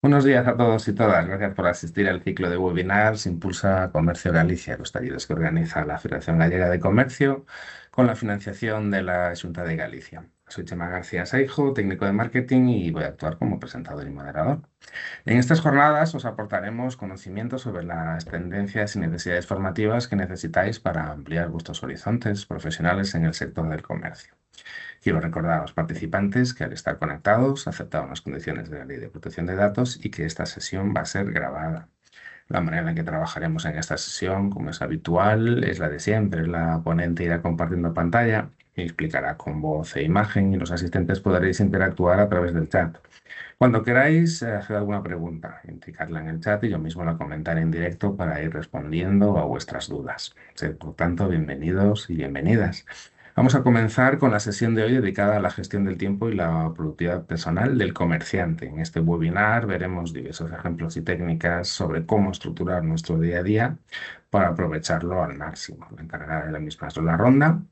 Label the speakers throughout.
Speaker 1: Buenos días a todos y todas. Gracias por asistir al ciclo de webinars Impulsa Comercio Galicia, los talleres que organiza la Federación Gallega de Comercio con la financiación de la Xunta de Galicia. Soy Chema García Saijo, técnico de marketing y voy a actuar como presentador y moderador. En estas jornadas os aportaremos conocimientos sobre las tendencias y necesidades formativas que necesitáis para ampliar vuestros horizontes profesionales en el sector del comercio. Quiero recordar a los participantes que al estar conectados aceptaron las condiciones de la Ley de Protección de Datos y que esta sesión va a ser grabada. La manera en que trabajaremos en esta sesión, como es habitual, es la de siempre. La ponente irá compartiendo pantalla y explicará con voz e imagen y los asistentes podréis interactuar a través del chat. Cuando queráis hacer alguna pregunta, indicarla en el chat y yo mismo la comentaré en directo para ir respondiendo a vuestras dudas. Sed, por tanto, bienvenidos y bienvenidas. Vamos a comenzar con la sesión de hoy dedicada a la gestión del tiempo y la productividad personal del comerciante. En este webinar veremos diversos ejemplos y técnicas sobre cómo estructurar nuestro día a día para aprovecharlo al máximo. La encargada de la misma es Lola Ronda,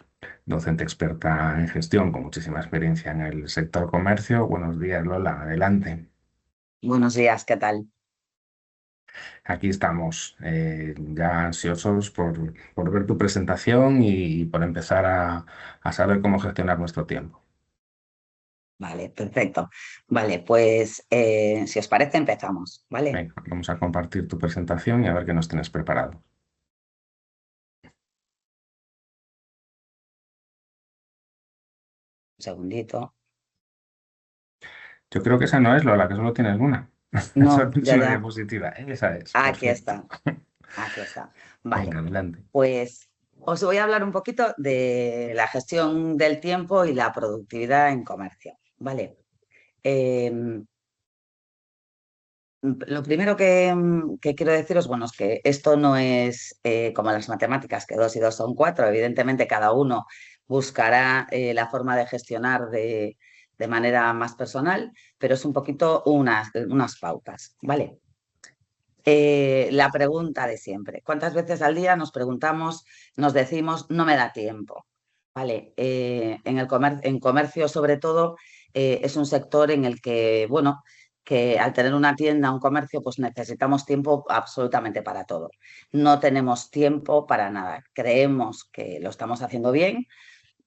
Speaker 1: docente experta en gestión con muchísima experiencia en el sector comercio. Buenos días, Lola. Adelante.
Speaker 2: Buenos días, ¿qué tal?
Speaker 1: Aquí estamos, ya ansiosos por ver tu presentación y por empezar a saber cómo gestionar nuestro tiempo.
Speaker 2: Vale, perfecto. Vale, pues si os parece empezamos, ¿vale?
Speaker 1: Venga, vamos a compartir tu presentación y a ver qué nos tienes preparado.
Speaker 2: Un segundito.
Speaker 1: Yo creo que esa no es, Lola, que solo tienes una. Solo
Speaker 2: No,
Speaker 1: tienes
Speaker 2: ya,
Speaker 1: una
Speaker 2: ya.
Speaker 1: diapositiva. Esa es,
Speaker 2: Aquí
Speaker 1: perfecto.
Speaker 2: está, aquí está.
Speaker 1: Venga,
Speaker 2: Vale,
Speaker 1: adelante.
Speaker 2: pues os voy a hablar un poquito de la gestión del tiempo y la productividad en comercio, ¿vale? Em, Lo primero que quiero deciros, bueno, es que esto no es como las matemáticas, que 2 y 2 son 4. Evidentemente, cada uno buscará la forma de gestionar de manera más personal, pero es un poquito unas pautas, ¿vale? La pregunta de siempre. ¿Cuántas veces al día nos preguntamos, nos decimos, no me da tiempo? ¿Vale? En comercio, sobre todo, es un sector en el que, bueno, que al tener una tienda, un comercio, pues necesitamos tiempo absolutamente para todo. No tenemos tiempo para nada. Creemos que lo estamos haciendo bien.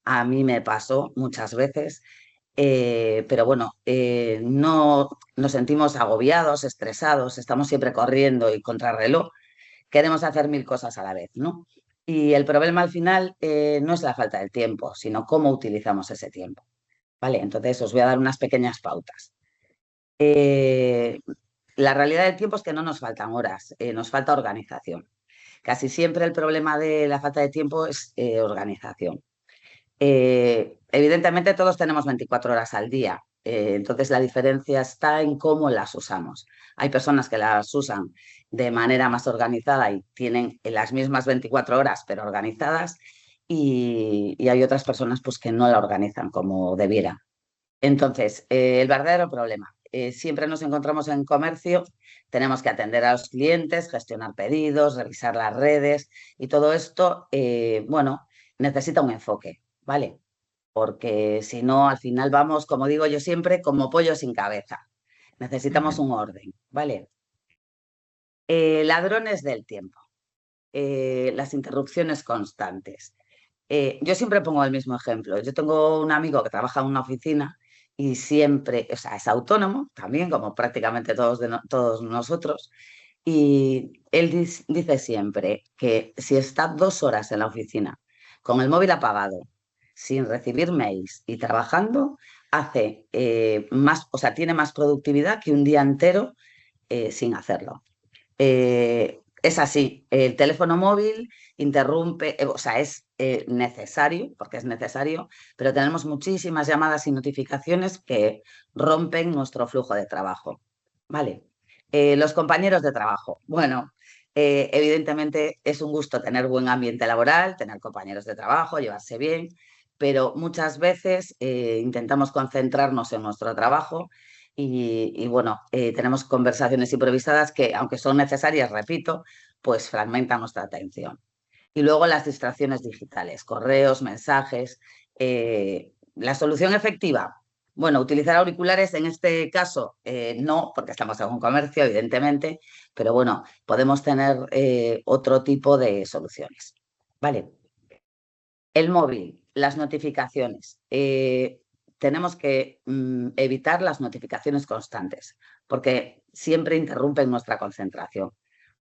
Speaker 2: A mí me pasó muchas veces, pero bueno, no nos sentimos agobiados, estresados, estamos siempre corriendo y contrarreloj, queremos hacer mil cosas a la vez, ¿no? Y el problema al final no es la falta del tiempo, sino cómo utilizamos ese tiempo. ¿Vale? Entonces os voy a dar unas pequeñas pautas. Eh, la realidad del tiempo es que no nos faltan horas, nos falta organización. Casi siempre el problema de la falta de tiempo es organización. Evidentemente todos tenemos 24 horas al día, entonces la diferencia está en cómo las usamos. Hay personas que las usan de manera más organizada y tienen las mismas 24 horas pero organizadas y hay otras personas pues, que no la organizan como debiera. Entonces, el verdadero problema. Siempre nos encontramos en comercio, tenemos que atender a los clientes, gestionar pedidos, revisar las redes y todo esto, bueno, necesita un enfoque, ¿vale? Porque si no, al final vamos, como digo yo siempre, como pollo sin cabeza. Necesitamos
Speaker 1: Ujú.
Speaker 2: un orden, ¿vale? Ladrones del tiempo, las interrupciones constantes. Yo siempre pongo el mismo ejemplo. Yo tengo un amigo que trabaja en una oficina y siempre, o sea, es autónomo también, como prácticamente todos nosotros, y él dice siempre que si está 2 horas en la oficina con el móvil apagado, sin recibir mails y trabajando, hace más, o sea, tiene más productividad que un día entero sin hacerlo. Es así, el teléfono móvil interrumpe, o sea, es necesario, porque es necesario, pero tenemos muchísimas llamadas y notificaciones que rompen nuestro flujo de trabajo. ¿Vale? Los compañeros de trabajo. Bueno, evidentemente es un gusto tener buen ambiente laboral, tener compañeros de trabajo, llevarse bien, pero muchas veces intentamos concentrarnos en nuestro trabajo y bueno, tenemos conversaciones improvisadas que, aunque son necesarias, repito, pues fragmentan nuestra atención. Y luego las distracciones digitales, correos, mensajes. La solución efectiva. Bueno, utilizar auriculares en este caso no, porque estamos en un comercio, evidentemente, pero bueno, podemos tener otro tipo de soluciones. Vale. El móvil, las notificaciones. Tenemos que evitar las notificaciones constantes, porque siempre interrumpen nuestra concentración.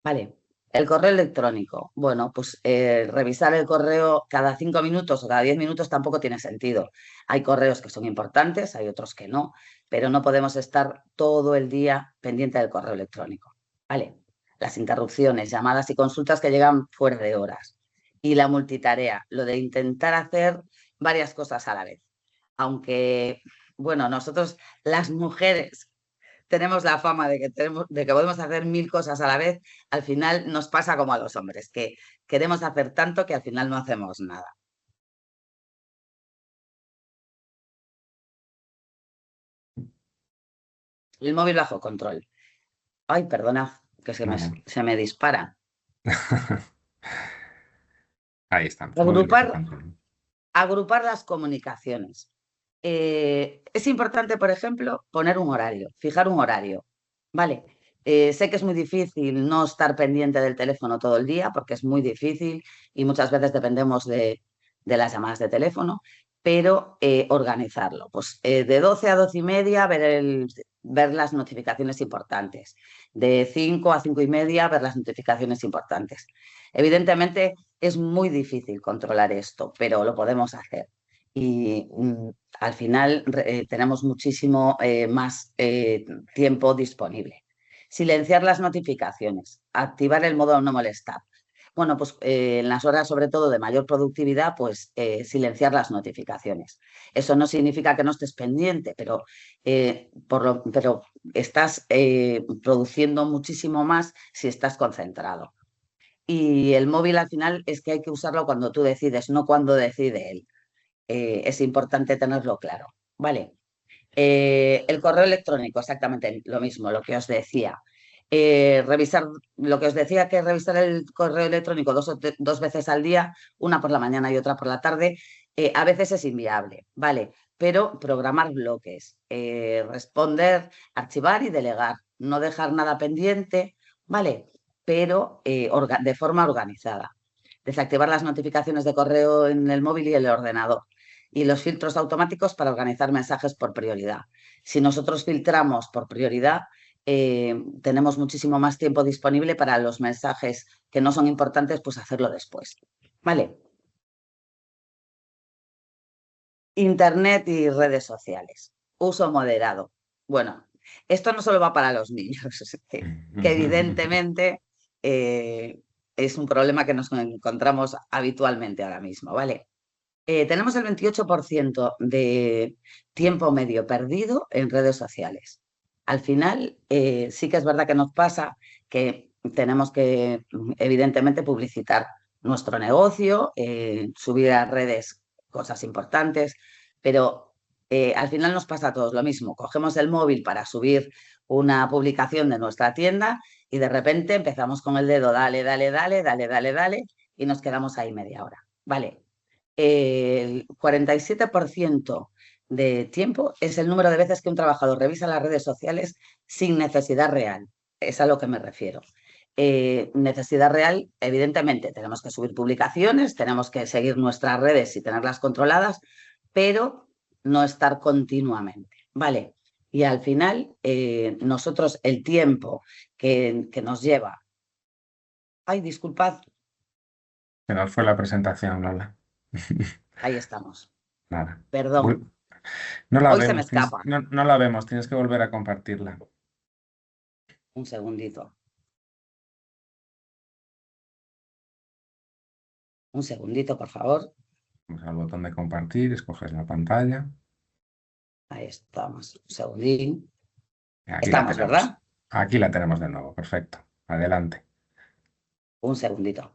Speaker 2: Vale. El correo electrónico. Bueno, pues revisar el correo cada 5 minutos o cada 10 minutos tampoco tiene sentido. Hay correos que son importantes, hay otros que no, pero no podemos estar todo el día pendiente del correo electrónico. Vale. Las interrupciones, llamadas y consultas que llegan fuera de horas. Y la multitarea, lo de intentar hacer varias cosas a la vez. Aunque, bueno, nosotros las mujeres tenemos la fama de que podemos hacer 1000 cosas a la vez, al final nos pasa como a los hombres, que queremos hacer tanto que al final no hacemos nada. El móvil bajo control. Ay, perdona, que
Speaker 1: Nada.
Speaker 2: se me dispara.
Speaker 1: Ahí estamos, móvil bajo
Speaker 2: Agrupar,
Speaker 1: control.
Speaker 2: agrupar las comunicaciones. Es importante, por ejemplo, poner un horario, fijar un horario. Vale, sé que es muy difícil no estar pendiente del teléfono todo el día, porque es muy difícil y muchas veces dependemos de las llamadas de teléfono, pero organizarlo. Pues de 12 a 12:30 ver las notificaciones importantes. De 5 a 5:30 ver las notificaciones importantes. Evidentemente es muy difícil controlar esto, pero lo podemos hacer. Y al final tenemos muchísimo más tiempo disponible. Silenciar las notificaciones, activar el modo no molestar. Bueno, pues en las horas sobre todo de mayor productividad, pues silenciar las notificaciones. Eso no significa que no estés pendiente, pero estás produciendo muchísimo más si estás concentrado. Y el móvil al final es que hay que usarlo cuando tú decides, no cuando decide él. Es importante tenerlo claro. Vale. El correo electrónico, exactamente lo mismo, lo que os decía. Revisar, lo que os decía que revisar el correo electrónico dos veces al día, una por la mañana y otra por la tarde, a veces es inviable, ¿vale? Pero programar bloques, responder, archivar y delegar, no dejar nada pendiente, ¿vale? Pero de forma organizada. Desactivar las notificaciones de correo en el móvil y el ordenador y los filtros automáticos para organizar mensajes por prioridad. Si nosotros filtramos por prioridad, tenemos muchísimo más tiempo disponible para los mensajes que no son importantes, pues hacerlo después. Vale. Internet y redes sociales. Uso moderado. Bueno, esto no solo va para los niños, que evidentemente es un problema que nos encontramos habitualmente ahora mismo, ¿vale? Tenemos el 28% de tiempo medio perdido en redes sociales. Al final, sí que es verdad que nos pasa que tenemos que, evidentemente, publicitar nuestro negocio, subir a redes cosas importantes, pero al final nos pasa a todos lo mismo. Cogemos el móvil para subir una publicación de nuestra tienda y de repente empezamos con el dedo, dale, dale, dale, dale, dale, dale, y nos quedamos ahí media hora. Vale, el 47% de tiempo es el número de veces que un trabajador revisa las redes sociales sin necesidad real. Es a lo que me refiero. Necesidad real, evidentemente, tenemos que subir publicaciones, tenemos que seguir nuestras redes y tenerlas controladas, pero no estar continuamente. Vale. Y al final, nosotros el tiempo que nos lleva. Ay, disculpad,
Speaker 1: Se nos fue la presentación, Lola.
Speaker 2: ahí estamos.
Speaker 1: Nada.
Speaker 2: Perdón,
Speaker 1: No la
Speaker 2: hoy se me
Speaker 1: vemos,
Speaker 2: escapa.
Speaker 1: no la vemos, tienes que volver a compartirla.
Speaker 2: Un segundito. Un segundito, por favor.
Speaker 1: Vamos al botón de compartir, escoges la pantalla.
Speaker 2: Ahí estamos. Un segundín.
Speaker 1: Y aquí la
Speaker 2: Estamos,
Speaker 1: tenemos.
Speaker 2: ¿verdad?
Speaker 1: Aquí la tenemos de nuevo. Perfecto. Adelante.
Speaker 2: Un segundito.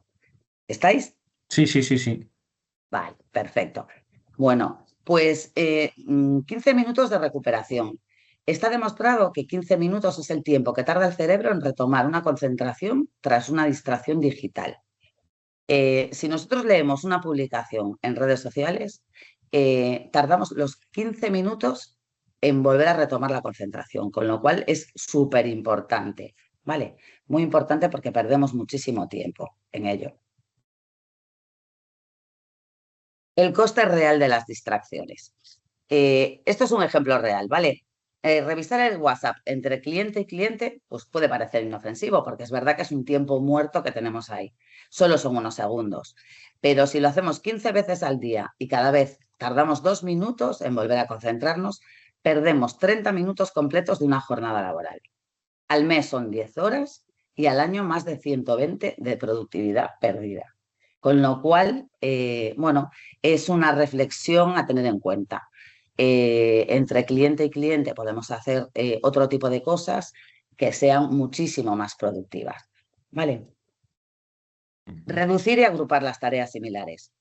Speaker 2: ¿Estáis?
Speaker 1: Sí, sí, sí, sí.
Speaker 2: Vale, perfecto. Bueno, pues 15 minutos de recuperación. Está demostrado que 15 minutos es el tiempo que tarda el cerebro en retomar una concentración tras una distracción digital. Si nosotros leemos una publicación en redes sociales, tardamos los 15 minutos en volver a retomar la concentración, con lo cual es súper importante, ¿vale? Muy importante porque perdemos muchísimo tiempo en ello. El coste real de las distracciones. Esto es un ejemplo real, ¿vale? Revisar el WhatsApp entre cliente y cliente, pues puede parecer inofensivo, porque es verdad que es un tiempo muerto que tenemos ahí. Solo son unos segundos. Pero si lo hacemos 15 veces al día y cada vez tardamos 2 minutos en volver a concentrarnos, perdemos 30 minutos completos de una jornada laboral. Al mes son 10 horas y al año más de 120 de productividad perdida. Con lo cual, bueno, es una reflexión a tener en cuenta. Entre cliente y cliente podemos hacer otro tipo de cosas que sean muchísimo más productivas. ¿Vale? Reducir y agrupar las tareas similares.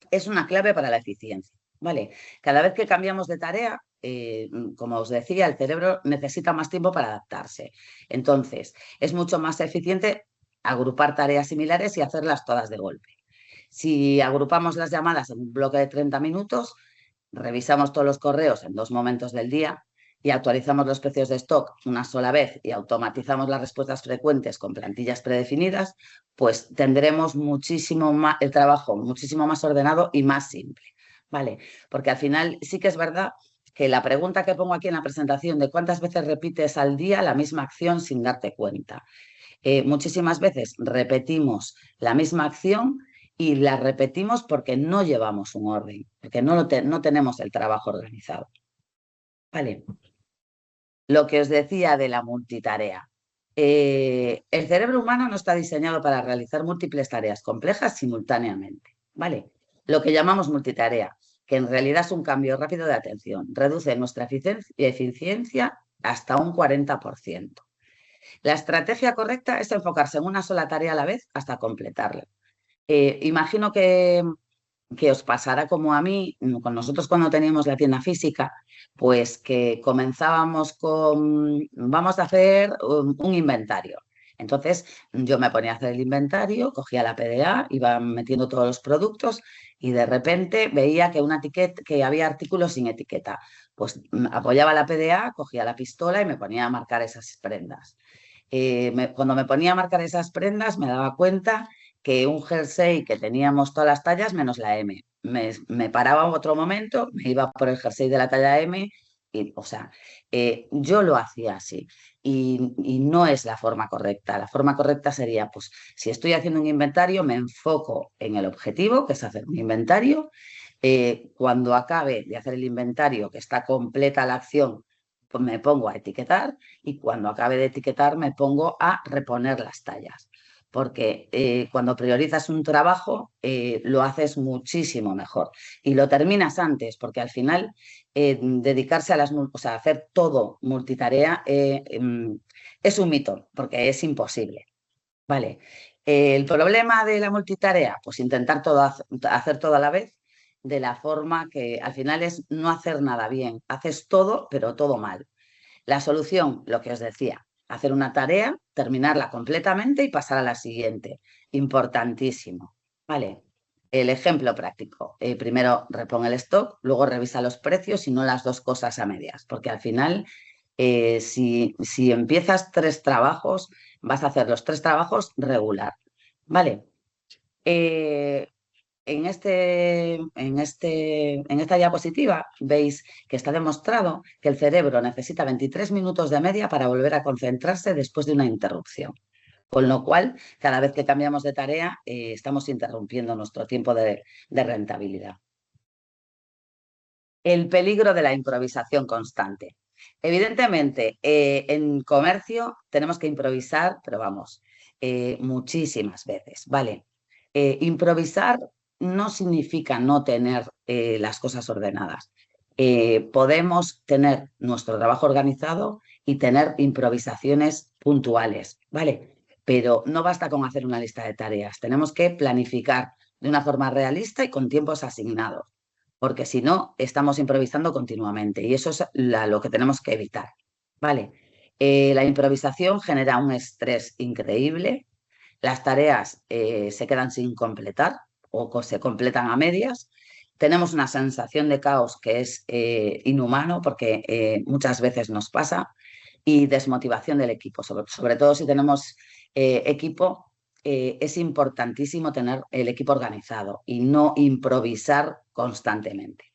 Speaker 2: Es una clave para la eficiencia. ¿Vale? Cada vez que cambiamos de tarea, como os decía, el cerebro necesita más tiempo para adaptarse. Entonces, es mucho más eficiente agrupar tareas similares y hacerlas todas de golpe. Si agrupamos las llamadas en un bloque de 30 minutos, revisamos todos los correos en 2 momentos del día y actualizamos los precios de stock una sola vez y automatizamos las respuestas frecuentes con plantillas predefinidas, pues tendremos muchísimo más, el trabajo muchísimo más ordenado y más simple, ¿vale? Porque al final sí que es verdad que la pregunta que pongo aquí en la presentación de cuántas veces repites al día la misma acción sin darte cuenta. Muchísimas veces repetimos la misma acción y la repetimos porque no llevamos un orden, porque no tenemos el trabajo organizado. Vale. Lo que os decía de la multitarea. El cerebro humano no está diseñado para realizar múltiples tareas complejas simultáneamente. ¿Vale? Lo que llamamos multitarea, que en realidad es un cambio rápido de atención, reduce nuestra eficiencia hasta un 40%. La estrategia correcta es enfocarse en una sola tarea a la vez hasta completarla. Imagino que os pasará como a mí, con nosotros cuando teníamos la tienda física, pues que comenzábamos con, vamos a hacer un inventario. Entonces yo me ponía a hacer el inventario, cogía la PDA, iba metiendo todos los productos y de repente veía que una etiqueta, que había artículos sin etiqueta. Pues apoyaba la PDA, cogía la pistola y me ponía a marcar esas prendas. Cuando me ponía a marcar esas prendas me daba cuenta que un jersey que teníamos todas las tallas menos la M. Me paraba otro momento, me iba por el jersey de la talla M, y, o sea, yo lo hacía así y no es la forma correcta. La forma correcta sería, pues, si estoy haciendo un inventario, me enfoco en el objetivo, que es hacer un inventario. Cuando acabe de hacer el inventario, que está completa la acción, pues me pongo a etiquetar y cuando acabe de etiquetar me pongo a reponer las tallas. Porque cuando priorizas un trabajo lo haces muchísimo mejor y lo terminas antes, porque al final dedicarse a o sea, hacer todo multitarea es un mito, porque es imposible. Vale. El problema de la multitarea, pues intentar hacer todo a la vez, de la forma que al final es no hacer nada bien. Haces todo, pero todo mal. La solución, lo que os decía, hacer una tarea, terminarla completamente y pasar a la siguiente. Importantísimo. Vale. El ejemplo práctico. Primero repon el stock, luego revisa los precios y no las dos cosas a medias, porque al final, si empiezas 3 trabajos, vas a hacer los 3 trabajos regular. Vale. Eh, en esta diapositiva veis que está demostrado que el cerebro necesita 23 minutos de media para volver a concentrarse después de una interrupción. Con lo cual, cada vez que cambiamos de tarea, estamos interrumpiendo nuestro tiempo de rentabilidad. El peligro de la improvisación constante. Evidentemente, en comercio tenemos que improvisar, pero vamos, muchísimas veces, ¿vale? Improvisar no significa no tener las cosas ordenadas. Podemos tener nuestro trabajo organizado y tener improvisaciones puntuales, ¿vale? Pero no basta con hacer una lista de tareas, tenemos que planificar de una forma realista y con tiempos asignados, porque si no, estamos improvisando continuamente y eso es lo que tenemos que evitar, ¿vale? La improvisación genera un estrés increíble, las tareas se quedan sin completar o se completan a medias tenemos una sensación de caos que es inhumano porque muchas veces nos pasa y desmotivación del equipo, sobre todo si tenemos equipo. Es importantísimo tener el equipo organizado y no improvisar constantemente.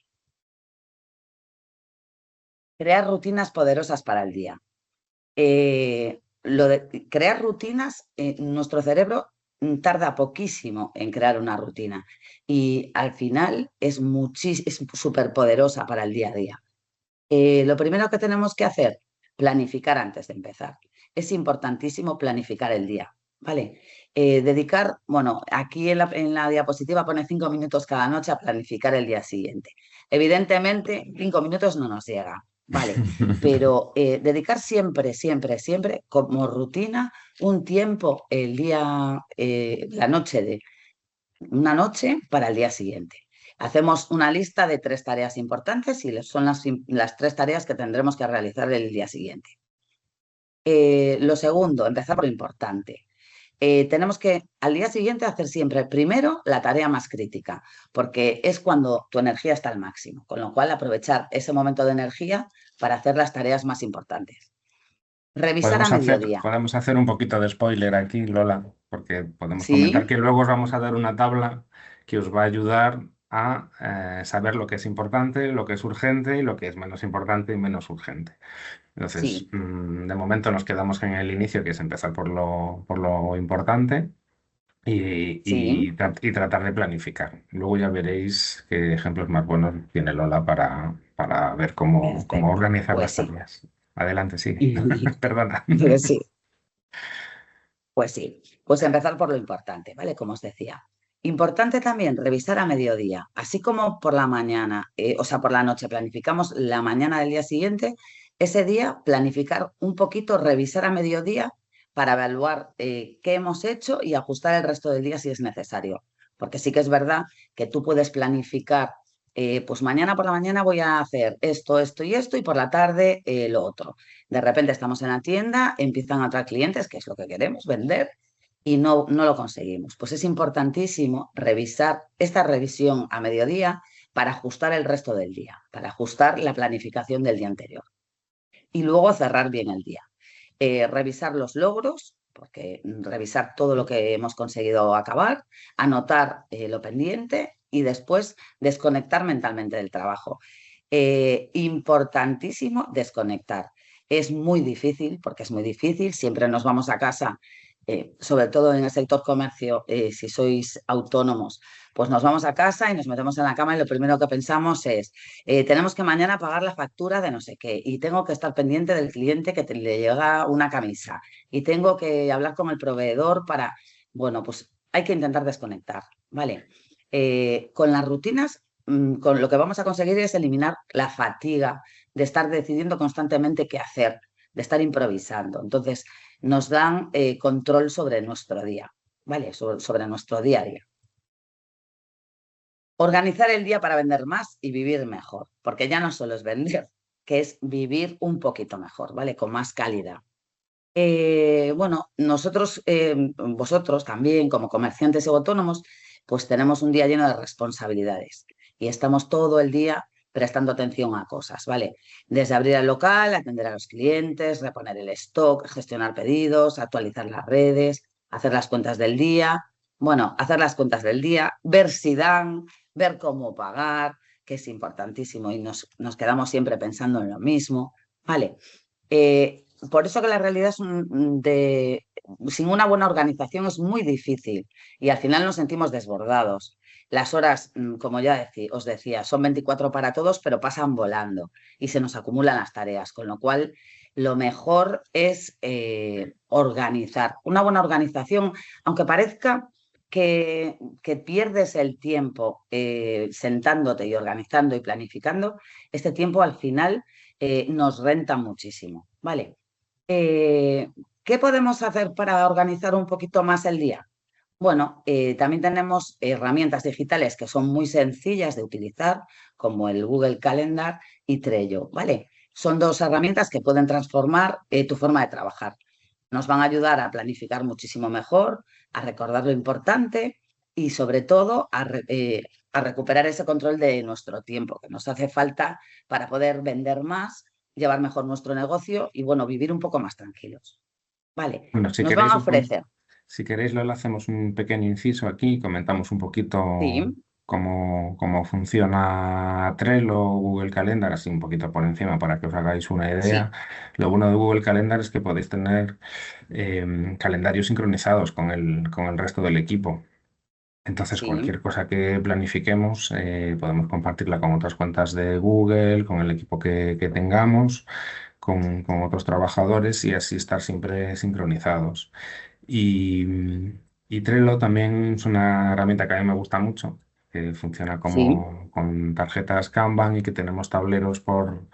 Speaker 2: Crear rutinas poderosas para el día. Lo de crear rutinas, nuestro cerebro tarda poquísimo en crear una rutina y al final es súper poderosa para el día a día. Lo primero que tenemos que hacer, planificar antes de empezar. Es importantísimo planificar el día, ¿vale? Dedicar, bueno, aquí en la diapositiva pone 5 minutos cada noche a planificar el día siguiente. Evidentemente, 5 minutos no nos llega, ¿vale? Pero dedicar siempre, siempre, siempre como rutina un tiempo el día, la noche de una noche para el día siguiente. Hacemos una lista de 3 tareas importantes y son las 3 tareas que tendremos que realizar el día siguiente. Lo segundo, empezar por lo importante. Tenemos que al día siguiente hacer siempre primero la tarea más crítica, porque es cuando tu energía está al máximo, con lo cual aprovechar ese momento de energía para hacer las tareas más importantes. Revisar a mediodía.
Speaker 1: Podemos hacer un poquito de spoiler aquí, Lola, porque podemos comentar
Speaker 2: Sí,
Speaker 1: que luego os vamos a dar una tabla que os va a ayudar a saber lo que es importante, lo que es urgente y lo que es menos importante y menos urgente. Entonces,
Speaker 2: sí,
Speaker 1: de momento nos quedamos en el inicio, que es empezar por lo importante
Speaker 2: sí,
Speaker 1: y tratar de planificar. Luego ya veréis qué ejemplos más buenos tiene Lola para ver cómo
Speaker 2: perfecto.
Speaker 1: organizar
Speaker 2: Pues
Speaker 1: las
Speaker 2: sí.
Speaker 1: tareas. Adelante, sí. Perdona.
Speaker 2: Pues sí. Pues sí, pues empezar por lo importante, ¿vale? Como os decía. Importante también revisar a mediodía, así como por la mañana, o sea, por la noche planificamos la mañana del día siguiente, ese día planificar un poquito, revisar a mediodía para evaluar qué hemos hecho y ajustar el resto del día si es necesario. Porque sí que es verdad que tú puedes planificar, pues mañana por la mañana voy a hacer esto, esto y esto y por la tarde lo otro. De repente estamos en la tienda, empiezan a entrar clientes, que es lo que queremos, vender, y no lo conseguimos. Pues es importantísimo revisar esta revisión a mediodía para ajustar el resto del día, para ajustar la planificación del día anterior. Y luego cerrar bien el día. Revisar los logros, porque revisar todo lo que hemos conseguido acabar, anotar lo pendiente y después desconectar mentalmente del trabajo. Importantísimo desconectar. Es muy difícil, porque es muy difícil, siempre nos vamos a casa, sobre todo en el sector comercio, si sois autónomos, pues nos vamos a casa y nos metemos en la cama y lo primero que pensamos es, tenemos que mañana pagar la factura de no sé qué y tengo que estar pendiente del cliente que le llega una camisa y tengo que hablar con el proveedor para, bueno, pues hay que intentar desconectar, ¿vale? Con las rutinas, con lo que vamos a conseguir es eliminar la fatiga de estar decidiendo constantemente qué hacer, de estar improvisando. Entonces, nos dan control sobre nuestro día, ¿vale? Sobre nuestro día a día. Organizar el día para vender más y vivir mejor, porque ya no solo es vender, que es vivir un poquito mejor, ¿vale? Con más calidad. Bueno, nosotros, vosotros también, como comerciantes y autónomos, pues tenemos un día lleno de responsabilidades y estamos todo el día prestando atención a cosas, ¿vale? Desde abrir el local, atender a los clientes, reponer el stock, gestionar pedidos, actualizar las redes, hacer las cuentas del día. Bueno, hacer las cuentas del día, ver si dan, ver cómo pagar, que es importantísimo y nos quedamos siempre pensando en lo mismo, ¿vale? Por eso que la realidad es sin una buena organización es muy difícil y al final nos sentimos desbordados. Las horas, como ya os decía, son 24 para todos, pero pasan volando y se nos acumulan las tareas, con lo cual lo mejor es organizar. Una buena organización, aunque parezca que pierdes el tiempo sentándote y organizando y planificando, este tiempo al final nos renta muchísimo, ¿vale? Eh, ¿Qué podemos hacer para organizar un poquito más el día? Bueno, también tenemos herramientas digitales que son muy sencillas de utilizar, como el Google Calendar y Trello, ¿vale? Son 2 herramientas que pueden transformar tu forma de trabajar. Nos van a ayudar a planificar muchísimo mejor, a recordar lo importante y sobre todo a recuperar ese control de nuestro tiempo, que nos hace falta para poder vender más, llevar mejor nuestro negocio y, bueno, vivir un poco más tranquilos. Vale,
Speaker 1: Bueno, si
Speaker 2: nos van
Speaker 1: queréis,
Speaker 2: a ofrecer,
Speaker 1: si queréis, lo hacemos un pequeño inciso aquí, comentamos un
Speaker 2: sí,
Speaker 1: poquito cómo funciona Trello o Google Calendar, así un poquito por encima para que os hagáis una idea.
Speaker 2: sí,
Speaker 1: Lo bueno de Google Calendar es que podéis tener calendarios sincronizados con el resto del equipo. Entonces,
Speaker 2: sí,
Speaker 1: cualquier cosa que planifiquemos, podemos compartirla con otras cuentas de Google, con el equipo que tengamos, con otros trabajadores y así estar siempre sincronizados. Y, y Trello también es una herramienta que a mí me gusta mucho, que funciona
Speaker 2: sí.
Speaker 1: como con tarjetas Kanban y que tenemos tableros por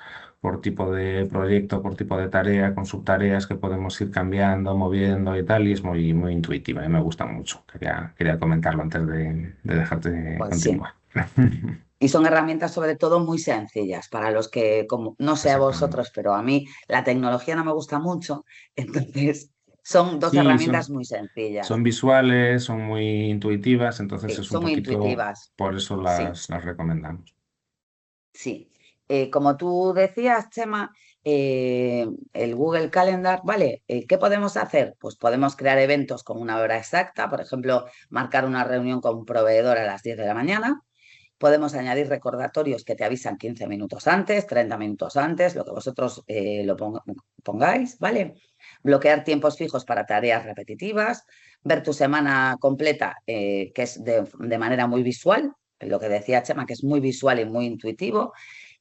Speaker 1: tipo de proyecto, por tipo de tarea, con subtareas que podemos ir cambiando, moviendo y tal, y es muy intuitiva y me gusta mucho. Quería comentarlo antes de dejarte
Speaker 2: Pues sí.
Speaker 1: continuar.
Speaker 2: Y son herramientas sobre todo muy sencillas para los que, como no sé a
Speaker 1: Exactamente.
Speaker 2: vosotros, pero a mí la tecnología no me gusta mucho, entonces son dos
Speaker 1: Sí,
Speaker 2: herramientas muy
Speaker 1: son
Speaker 2: sencillas.
Speaker 1: visuales, son muy intuitivas, entonces
Speaker 2: Sí,
Speaker 1: es un
Speaker 2: son muy
Speaker 1: poquito
Speaker 2: intuitivas.
Speaker 1: por eso
Speaker 2: Sí,
Speaker 1: las recomendamos.
Speaker 2: sí. Como tú decías, Chema, el Google Calendar, ¿vale? ¿Qué podemos hacer? Pues podemos crear eventos con una hora exacta, por ejemplo, marcar una reunión con un proveedor a las 10 de la mañana. Podemos añadir recordatorios que te avisan 15 minutos antes, 30 minutos antes, lo que vosotros pongáis, ¿vale? Bloquear tiempos fijos para tareas repetitivas, ver tu semana completa, que es de manera muy visual, lo que decía Chema, que es muy visual y muy intuitivo,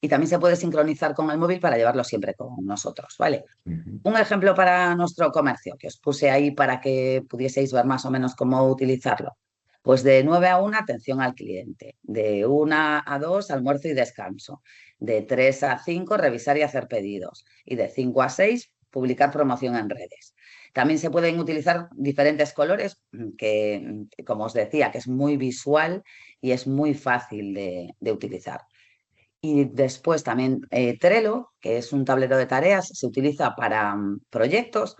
Speaker 2: y también se puede sincronizar con el móvil para llevarlo siempre con nosotros, ¿vale?
Speaker 1: Ujú.
Speaker 2: Un ejemplo para nuestro comercio, que os puse ahí para que pudieseis ver más o menos cómo utilizarlo. Pues de 9 a 1, atención al cliente. De 1 a 2, almuerzo y descanso. De 3 a 5, revisar y hacer pedidos. Y de 5 a 6, publicar promoción en redes. También se pueden utilizar diferentes colores que, como os decía, que es muy visual y es muy fácil de utilizar. Y después también Trello, que es un tablero de tareas, se utiliza para proyectos,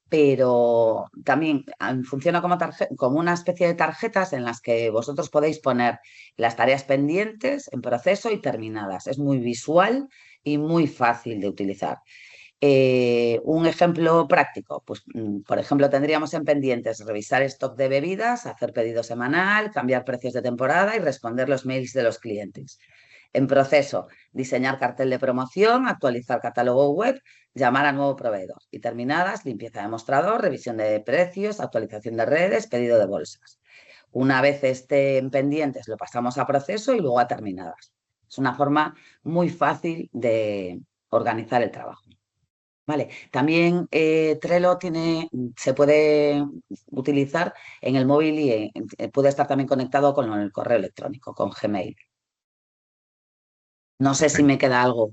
Speaker 2: pero también funciona como una especie de tarjetas en las que vosotros podéis poner las tareas pendientes, en proceso y terminadas. Es muy visual y muy fácil de utilizar. Un ejemplo práctico, pues por ejemplo tendríamos en pendientes revisar stock de bebidas, hacer pedido semanal, cambiar precios de temporada y responder los mails de los clientes. En proceso, diseñar cartel de promoción, actualizar catálogo web, llamar a nuevo proveedor. Y terminadas, limpieza de mostrador, revisión de precios, actualización de redes, pedido de bolsas. Una vez estén pendientes, lo pasamos a proceso y luego a terminadas. Es una forma muy fácil de organizar el trabajo. Vale, también Trello se puede utilizar en el móvil y puede estar también conectado con el correo electrónico, con Gmail. No sé si me queda algo,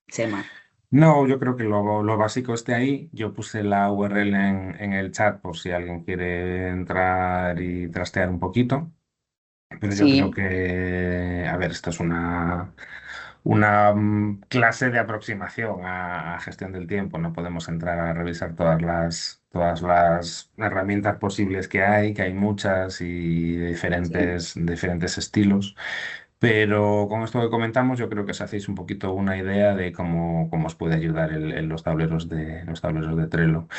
Speaker 2: Chema.
Speaker 1: No, yo creo que lo básico esté ahí. Yo puse la URL en el chat por si alguien quiere entrar y trastear un poquito. Pero yo creo
Speaker 2: Sí,
Speaker 1: que, a ver, esto es una clase de aproximación a gestión del tiempo. No podemos entrar a revisar todas las herramientas posibles que hay muchas y de
Speaker 2: sí,
Speaker 1: diferentes estilos. Pero con esto que comentamos, yo creo que os hacéis un poquito una idea de cómo os puede ayudar los tableros de Trello.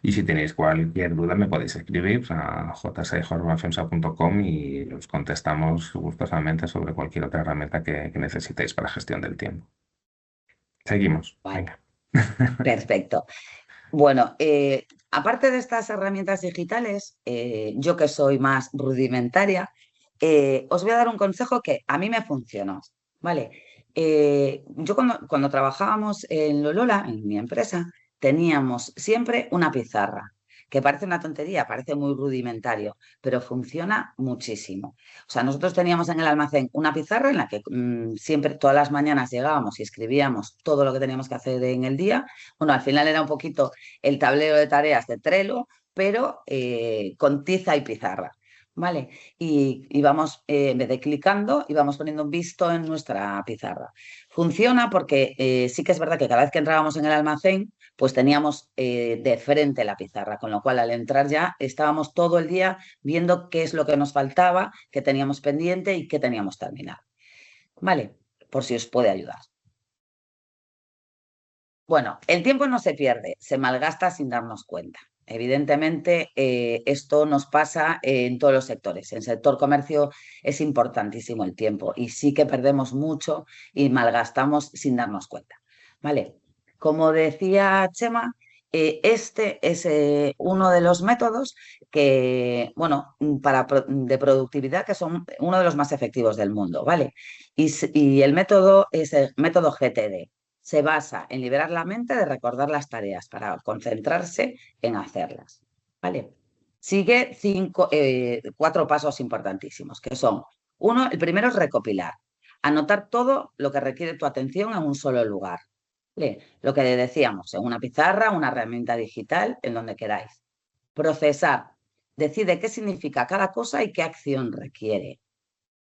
Speaker 1: Y si tenéis cualquier duda, me podéis escribir a j6jornalfemsa.com y os contestamos gustosamente sobre cualquier otra herramienta que necesitéis para gestión del tiempo. Seguimos.
Speaker 2: vale,
Speaker 1: Venga.
Speaker 2: perfecto. Bueno, aparte de estas herramientas digitales, yo que soy más rudimentaria, os voy a dar un consejo que a mí me funcionó, ¿vale? Yo cuando trabajábamos en Lolola, en mi empresa, teníamos siempre una pizarra, que parece una tontería, parece muy rudimentario, pero funciona muchísimo. O sea, nosotros teníamos en el almacén una pizarra en la que siempre, todas las mañanas llegábamos y escribíamos todo lo que teníamos que hacer en el día. Bueno, al final era un poquito el tablero de tareas de Trello, pero con tiza y pizarra. ¿vale? Y vamos, en vez de clicando, y vamos poniendo un visto en nuestra pizarra. Funciona porque sí que es verdad que cada vez que entrábamos en el almacén, pues teníamos de frente la pizarra, con lo cual al entrar ya estábamos todo el día viendo qué es lo que nos faltaba, qué teníamos pendiente y qué teníamos terminado. ¿Vale? Por si os puede ayudar. Bueno, el tiempo no se pierde, se malgasta sin darnos cuenta. Evidentemente, esto nos pasa en todos los sectores. En el sector comercio es importantísimo el tiempo y sí que perdemos mucho y malgastamos sin darnos cuenta. ¿Vale? Como decía Chema, este es uno de los métodos que, bueno, de productividad que son uno de los más efectivos del mundo, ¿vale? Y el método es el método GTD. Se basa en liberar la mente de recordar las tareas para concentrarse en hacerlas. ¿Vale? Sigue cuatro pasos importantísimos, que son, uno, el primero es recopilar, anotar todo lo que requiere tu atención en un solo lugar. ¿Vale? Lo que decíamos, en una pizarra, una herramienta digital, en donde queráis. Procesar, decide qué significa cada cosa y qué acción requiere.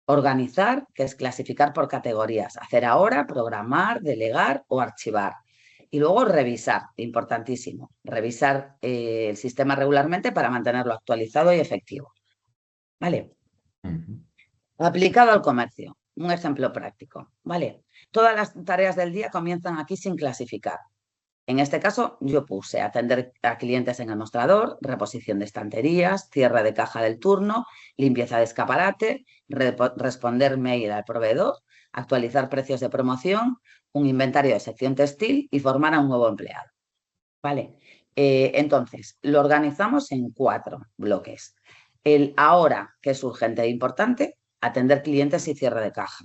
Speaker 2: Organizar, que es clasificar por categorías, hacer ahora, programar, delegar o archivar. Y luego revisar, importantísimo, revisar el sistema regularmente para mantenerlo actualizado y efectivo. ¿Vale? Aplicado al comercio, un ejemplo práctico. ¿Vale? Todas las tareas del día comienzan aquí sin clasificar. En este caso, yo puse atender a clientes en el mostrador, reposición de estanterías, cierre de caja del turno, limpieza de escaparate, responder mail al proveedor, actualizar precios de promoción, un inventario de sección textil y formar a un nuevo empleado. ¿Vale? Entonces, lo organizamos en 4 bloques. El ahora, que es urgente e importante, atender clientes y cierre de caja.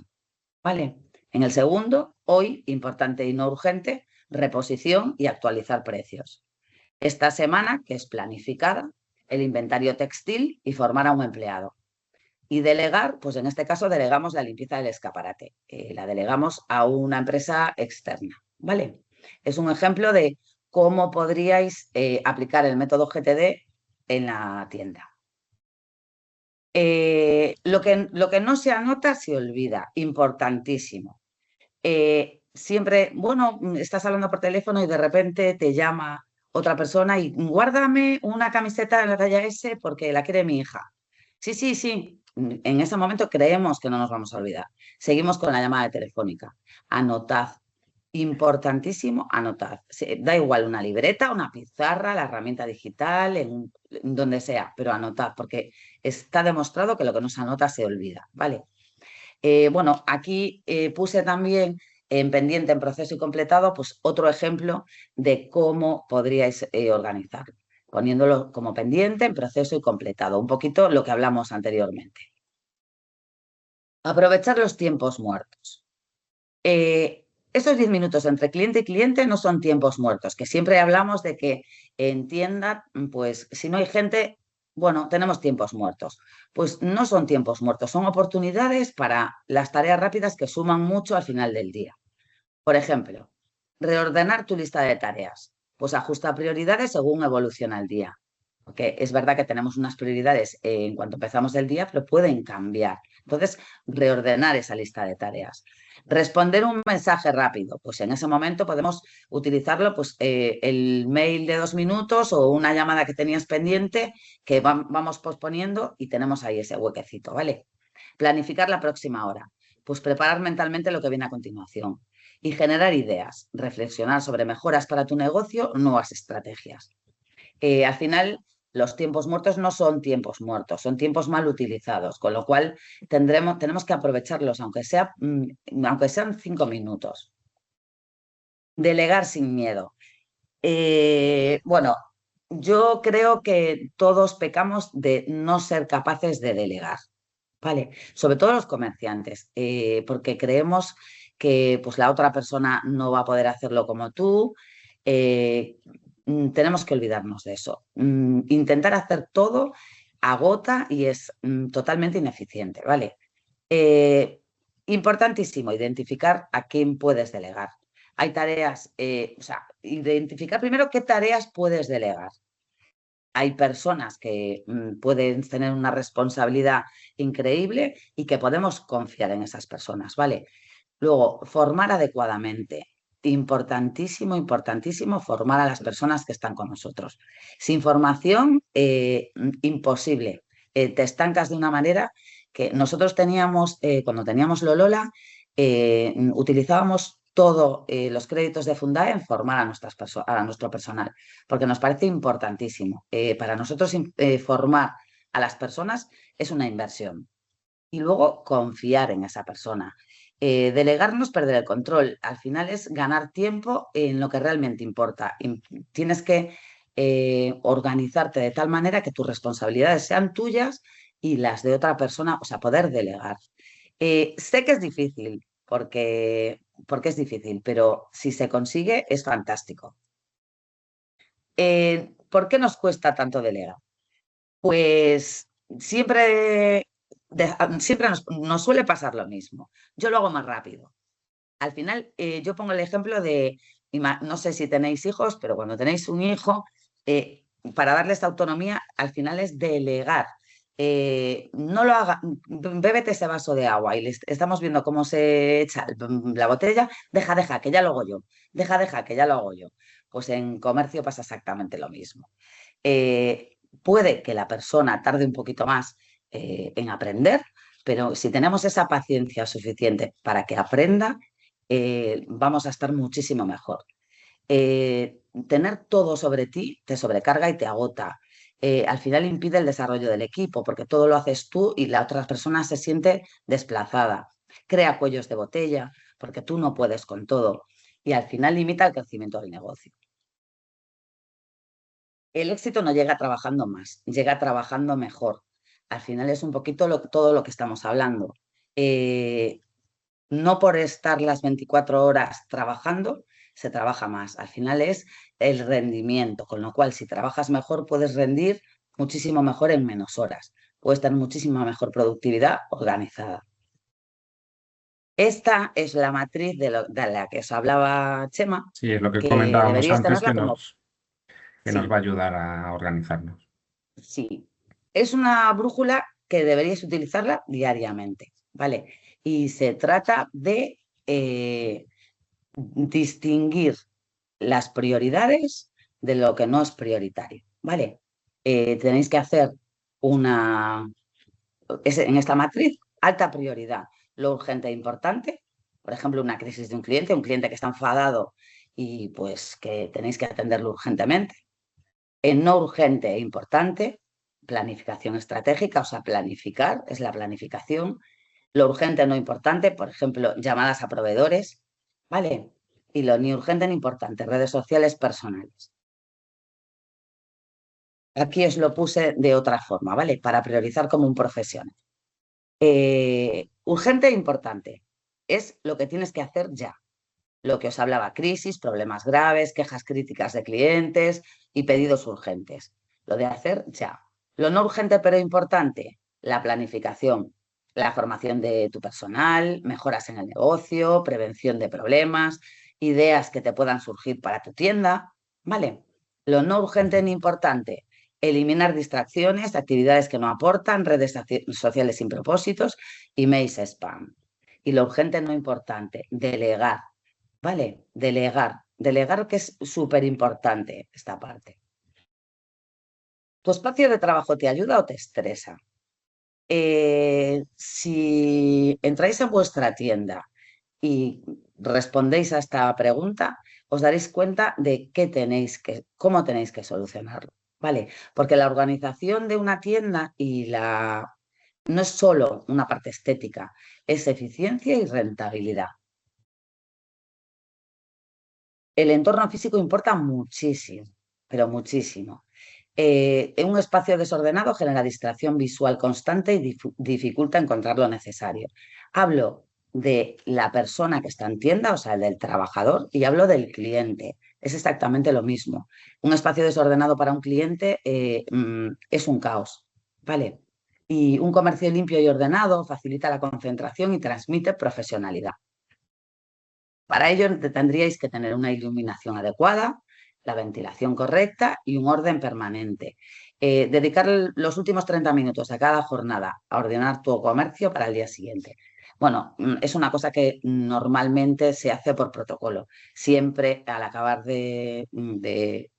Speaker 2: ¿Vale? En el segundo, hoy, importante y no urgente, reposición y actualizar precios. Esta semana, que es planificada, el inventario textil y formar a un empleado. Y delegar, pues en este caso delegamos la limpieza del escaparate. La delegamos a una empresa externa. ¿Vale? Es un ejemplo de cómo podríais aplicar el método GTD en la tienda. Lo que no se anota se olvida, importantísimo. Siempre, bueno, estás hablando por teléfono y de repente te llama otra persona y guárdame una camiseta de la talla S porque la quiere mi hija. Sí, sí, sí. En ese momento creemos que no nos vamos a olvidar. Seguimos con la llamada telefónica. Anotad. Importantísimo, anotad. Da igual una libreta, una pizarra, la herramienta digital, en donde sea, pero anotad, porque está demostrado que lo que no se anota se olvida, ¿vale? Bueno, aquí puse también en pendiente, en proceso y completado, pues otro ejemplo de cómo podríais organizar, poniéndolo como pendiente, en proceso y completado, un poquito lo que hablamos anteriormente. Aprovechar los tiempos muertos. Esos 10 minutos entre cliente y cliente no son tiempos muertos, que siempre hablamos de que en tienda, pues si no hay gente, bueno, tenemos tiempos muertos. Pues no son tiempos muertos, son oportunidades para las tareas rápidas que suman mucho al final del día. Por ejemplo, reordenar tu lista de tareas. Pues ajusta prioridades según evoluciona el día. Porque es verdad que tenemos unas prioridades en cuanto empezamos el día, pero pueden cambiar. Entonces, reordenar esa lista de tareas. Responder un mensaje rápido. Pues en ese momento podemos utilizarlo, pues el mail de 2 minutos o una llamada que tenías pendiente que vamos posponiendo y tenemos ahí ese huequecito, ¿vale? Planificar la próxima hora. Pues preparar mentalmente lo que viene a continuación y generar ideas, reflexionar sobre mejoras para tu negocio, nuevas estrategias. Al final, los tiempos muertos no son tiempos muertos, son tiempos mal utilizados, con lo cual tenemos que aprovecharlos, aunque sean 5 minutos. Delegar sin miedo. Bueno, yo creo que todos pecamos de no ser capaces de delegar, ¿vale? Sobre todo los comerciantes, porque creemos que pues, la otra persona no va a poder hacerlo como tú. eh, Tenemos que olvidarnos de eso. Intentar hacer todo agota y es totalmente ineficiente, ¿vale? Eh, Importantísimo, identificar a quién puedes delegar. Hay tareas, o sea, identificar primero qué tareas puedes delegar. hay personas que pueden tener una responsabilidad increíble y que podemos confiar en esas personas, ¿vale? Luego, formar adecuadamente. Importantísimo, importantísimo formar a las personas que están con nosotros. Sin formación, imposible. Te estancas de una manera que nosotros teníamos, cuando teníamos Lolola, utilizábamos todos los créditos de Fundae en formar a nuestro personal, porque nos parece importantísimo. Para nosotros, formar a las personas es una inversión. Y luego confiar en esa persona. Delegarnos, perder el control. Al final es ganar tiempo en lo que realmente importa. Tienes que organizarte de tal manera que tus responsabilidades sean tuyas y las de otra persona, o sea, poder delegar. Sé que es difícil, porque es difícil, pero si se consigue es fantástico. ¿Por qué nos cuesta tanto delegar? Pues siempre, siempre nos suele pasar lo mismo. Yo lo hago más rápido. Al final, yo pongo el ejemplo de, no sé si tenéis hijos, pero cuando tenéis un hijo, para darles autonomía, al final es delegar. No lo haga, bébete ese vaso de agua y estamos viendo cómo se echa la botella, deja, que ya lo hago yo. Deja, que ya lo hago yo. Pues en comercio pasa exactamente lo mismo. Puede que la persona tarde un poquito más en aprender, pero si tenemos esa paciencia suficiente para que aprenda, vamos a estar muchísimo mejor. Tener todo sobre ti te sobrecarga y te agota. Al final impide el desarrollo del equipo porque todo lo haces tú y la otra persona se siente desplazada. Crea cuellos de botella porque tú no puedes con todo y al final limita el crecimiento del negocio. El éxito no llega trabajando más, llega trabajando mejor. Al final es un poquito todo lo que estamos hablando. Eh, no por estar las 24 horas trabajando, se trabaja más. Al final es el rendimiento, con lo cual si trabajas mejor puedes rendir muchísimo mejor en menos horas. Puedes tener muchísima mejor productividad organizada. Esta es la matriz de la que os hablaba Chema,
Speaker 1: Sí, es lo que
Speaker 2: que
Speaker 1: comentábamos
Speaker 2: deberíais
Speaker 1: antes
Speaker 2: tenerla como...
Speaker 1: que nos va
Speaker 2: Sí,
Speaker 1: a ayudar a organizarnos.
Speaker 2: sí. Es una brújula que deberíais utilizarla diariamente, ¿vale? Y se trata de distinguir las prioridades de lo que no es prioritario, ¿vale? Tenéis que hacer en esta matriz, alta prioridad, lo urgente e importante, por ejemplo, una crisis de un cliente que está enfadado y pues que tenéis que atenderlo urgentemente. En no urgente e importante, planificación estratégica, o sea, planificar es la planificación. Lo urgente no importante, por ejemplo, llamadas a proveedores, ¿vale? Y lo ni urgente ni importante, redes sociales personales. Aquí os lo puse de otra forma, ¿vale? Para priorizar como un profesional. Urgente e importante es lo que tienes que hacer ya. Lo que os hablaba, crisis, problemas graves, quejas críticas de clientes y pedidos urgentes. Lo de hacer ya. Lo no urgente pero importante, la planificación, la formación de tu personal, mejoras en el negocio, prevención de problemas, ideas que te puedan surgir para tu tienda, ¿vale? Lo no urgente ni importante, eliminar distracciones, actividades que no aportan, redes sociales sin propósitos, emails spam. Y lo urgente no importante, delegar. Vale, delegar. Delegar que es súper importante esta parte. ¿Tu espacio de trabajo te ayuda o te estresa? Si entráis en vuestra tienda y respondéis a esta pregunta, os daréis cuenta de cómo tenéis que solucionarlo. ¿Vale? Porque la organización de una tienda no es solo una parte estética, es eficiencia y rentabilidad. El entorno físico importa muchísimo, pero muchísimo. Un espacio desordenado genera distracción visual constante y dificulta encontrar lo necesario. Hablo de la persona que está en tienda, o sea, el del trabajador, y hablo del cliente. Es exactamente lo mismo. Un espacio desordenado para un cliente es un caos, ¿vale? Y un comercio limpio y ordenado facilita la concentración y transmite profesionalidad. Para ello tendríais que tener una iluminación adecuada, la ventilación correcta y un orden permanente. Dedicar los últimos 30 minutos de cada jornada a ordenar tu comercio para el día siguiente. Bueno, es una cosa que normalmente se hace por protocolo. Siempre al acabar de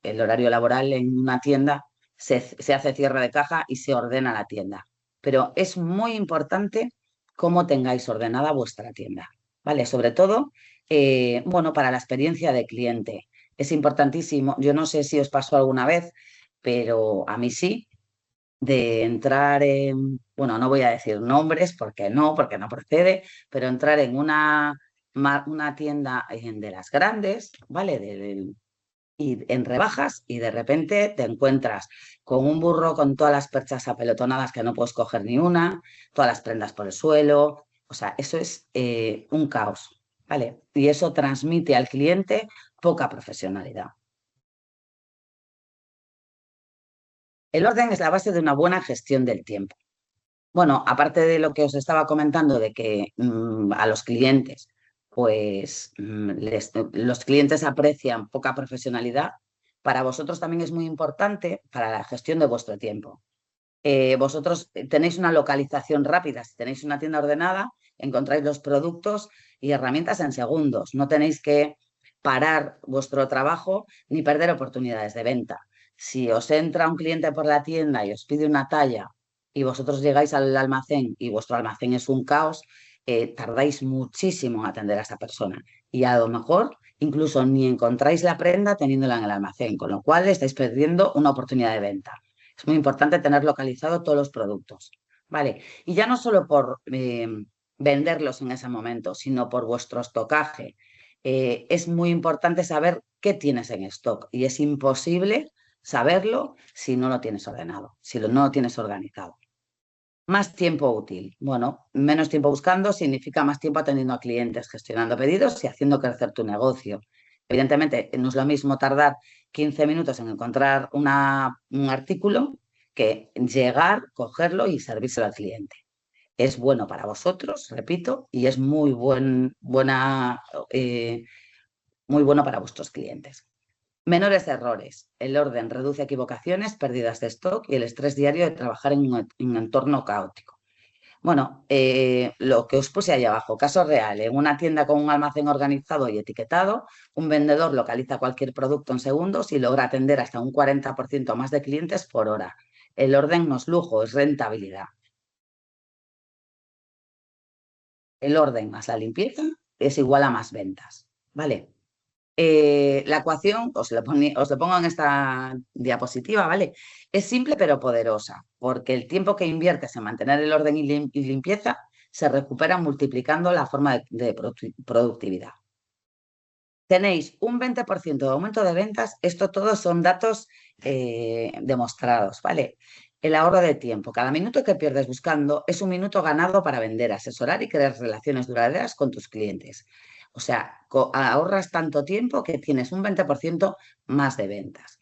Speaker 2: el horario laboral en una tienda se hace cierre de caja y se ordena la tienda. Pero es muy importante cómo tengáis ordenada vuestra tienda, ¿vale? Sobre todo, bueno, para la experiencia de cliente. Es importantísimo. Yo no sé si os pasó alguna vez, pero a mí sí, de entrar en, bueno, no voy a decir nombres porque no procede, pero entrar en una tienda de las grandes, ¿vale? Y en rebajas y de repente te encuentras con un burro con todas las perchas apelotonadas que no puedes coger ni una, todas las prendas por el suelo, o sea, eso es un caos, ¿vale? Y eso transmite al cliente poca profesionalidad. El orden es la base de una buena gestión del tiempo. Bueno, aparte de lo que os estaba comentando de que a los clientes, pues los clientes aprecian poca profesionalidad, para vosotros también es muy importante para la gestión de vuestro tiempo. Vosotros tenéis una localización rápida, si tenéis una tienda ordenada, encontráis los productos y herramientas en segundos. No tenéis que parar vuestro trabajo ni perder oportunidades de venta. Si os entra un cliente por la tienda y os pide una talla y vosotros llegáis al almacén y vuestro almacén es un caos, tardáis muchísimo en atender a esa persona. Y a lo mejor incluso ni encontráis la prenda teniéndola en el almacén, con lo cual estáis perdiendo una oportunidad de venta. Es muy importante tener localizado todos los productos, ¿vale? Y ya no solo por venderlos en ese momento, sino por vuestro estocaje. Es muy importante saber qué tienes en stock y es imposible saberlo si no lo tienes ordenado, si no lo tienes organizado. Más tiempo útil. Bueno, menos tiempo buscando significa más tiempo atendiendo a clientes, gestionando pedidos y haciendo crecer tu negocio. Evidentemente, no es lo mismo tardar 15 minutos en encontrar un artículo que llegar, cogerlo y servírselo al cliente. Es bueno para vosotros, repito, y es eh, muy bueno para vuestros clientes. Menores errores. El orden reduce equivocaciones, pérdidas de stock y el estrés diario de trabajar en un entorno caótico. Bueno, lo que os puse ahí abajo, caso real, en una tienda con un almacén organizado y etiquetado, un vendedor localiza cualquier producto en segundos y logra atender hasta un 40% más de clientes por hora. El orden no es lujo, es rentabilidad. El orden más la limpieza es igual a más ventas, ¿vale? La ecuación, os lo pongo en esta diapositiva, ¿vale? Es simple pero poderosa, porque el tiempo que inviertes en mantener el orden y limpieza se recupera multiplicando la forma de productividad. Tenéis un 20% de aumento de ventas, esto todos son datos demostrados, ¿vale? El ahorro de tiempo. Cada minuto que pierdes buscando es un minuto ganado para vender, asesorar y crear relaciones duraderas con tus clientes. O sea, ahorras tanto tiempo que tienes un 20% más de ventas.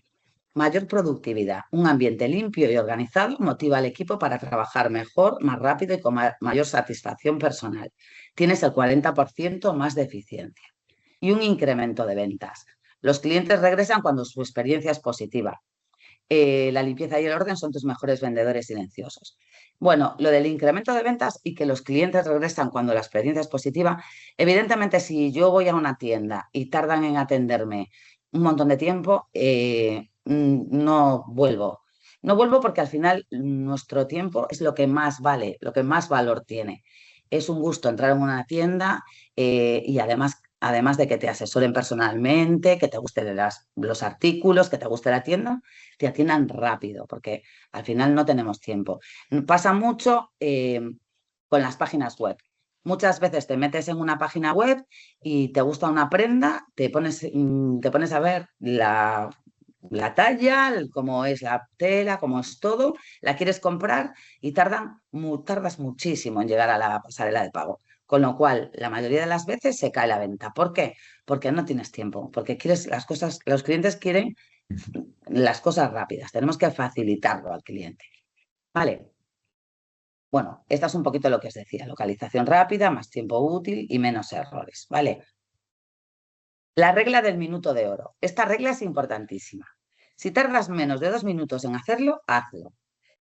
Speaker 2: Mayor productividad. Un ambiente limpio y organizado motiva al equipo para trabajar mejor, más rápido y con mayor satisfacción personal. Tienes el 40% más de eficiencia y un incremento de ventas. Los clientes regresan cuando su experiencia es positiva. La limpieza y el orden son tus mejores vendedores silenciosos. Bueno, lo del incremento de ventas y que los clientes regresan cuando la experiencia es positiva, evidentemente si yo voy a una tienda y tardan en atenderme un montón de tiempo, no vuelvo. No vuelvo porque al final nuestro tiempo es lo que más vale, lo que más valor tiene. Es un gusto entrar en una tienda y además de que te asesoren personalmente, que te gusten los artículos, que te guste la tienda, te atiendan rápido, porque al final no tenemos tiempo. Pasa mucho con las páginas web. Muchas veces te metes en una página web y te gusta una prenda, te pones a ver la talla, cómo es la tela, cómo es todo, la quieres comprar y tardas muchísimo en llegar a la pasarela de pago. Con lo cual, la mayoría de las veces se cae la venta. ¿Por qué? Porque no tienes tiempo, porque quieres las cosas, los clientes quieren las cosas rápidas, tenemos que facilitarlo al cliente. Vale, bueno, esta es un poquito lo que os decía, localización rápida, más tiempo útil y menos errores, ¿vale? La regla del minuto de oro. Esta regla es importantísima. Si tardas menos de 2 minutos en hacerlo, hazlo.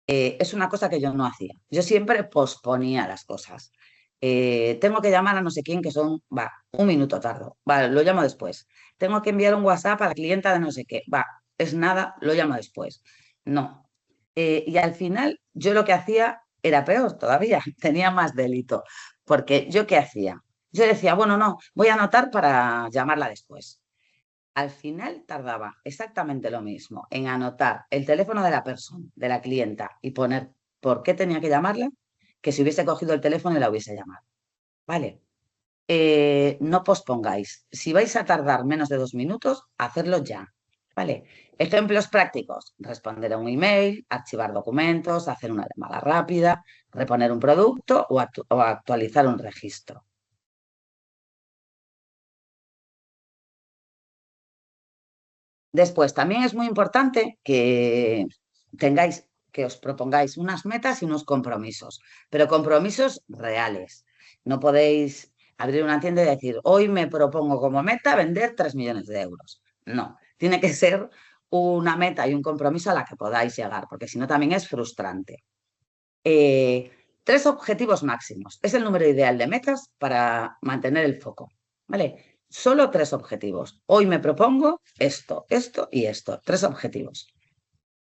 Speaker 2: Es una cosa que yo no hacía. Yo siempre posponía las cosas. Tengo que llamar a no sé quién que son, va, 1 minuto tardo, vale, lo llamo después. Tengo que enviar un WhatsApp a la clienta de no sé qué, va, es nada, lo llamo después. No. Y al final yo lo que hacía era peor todavía, tenía más delito, porque yo qué hacía. Yo decía, bueno, no, voy a anotar para llamarla después. Al final tardaba exactamente lo mismo en anotar el teléfono de la persona, de la clienta, y poner por qué tenía que llamarla, que si hubiese cogido el teléfono y la hubiese llamado. ¿Vale? No pospongáis. Si vais a tardar menos de 2 minutos, hacerlo ya. ¿Vale? Ejemplos prácticos: responder a un email, archivar documentos, hacer una llamada rápida, reponer un producto o actualizar un registro. Después, también es muy importante que os propongáis unas metas y unos compromisos, pero compromisos reales. No podéis abrir una tienda y decir, hoy me propongo como meta vender 3 millones de euros. No, tiene que ser una meta y un compromiso a la que podáis llegar, porque si no también es frustrante. 3 objetivos máximos. Es el número ideal de metas para mantener el foco. ¿Vale? Solo 3 objetivos. Hoy me propongo esto, esto y esto. 3 objetivos.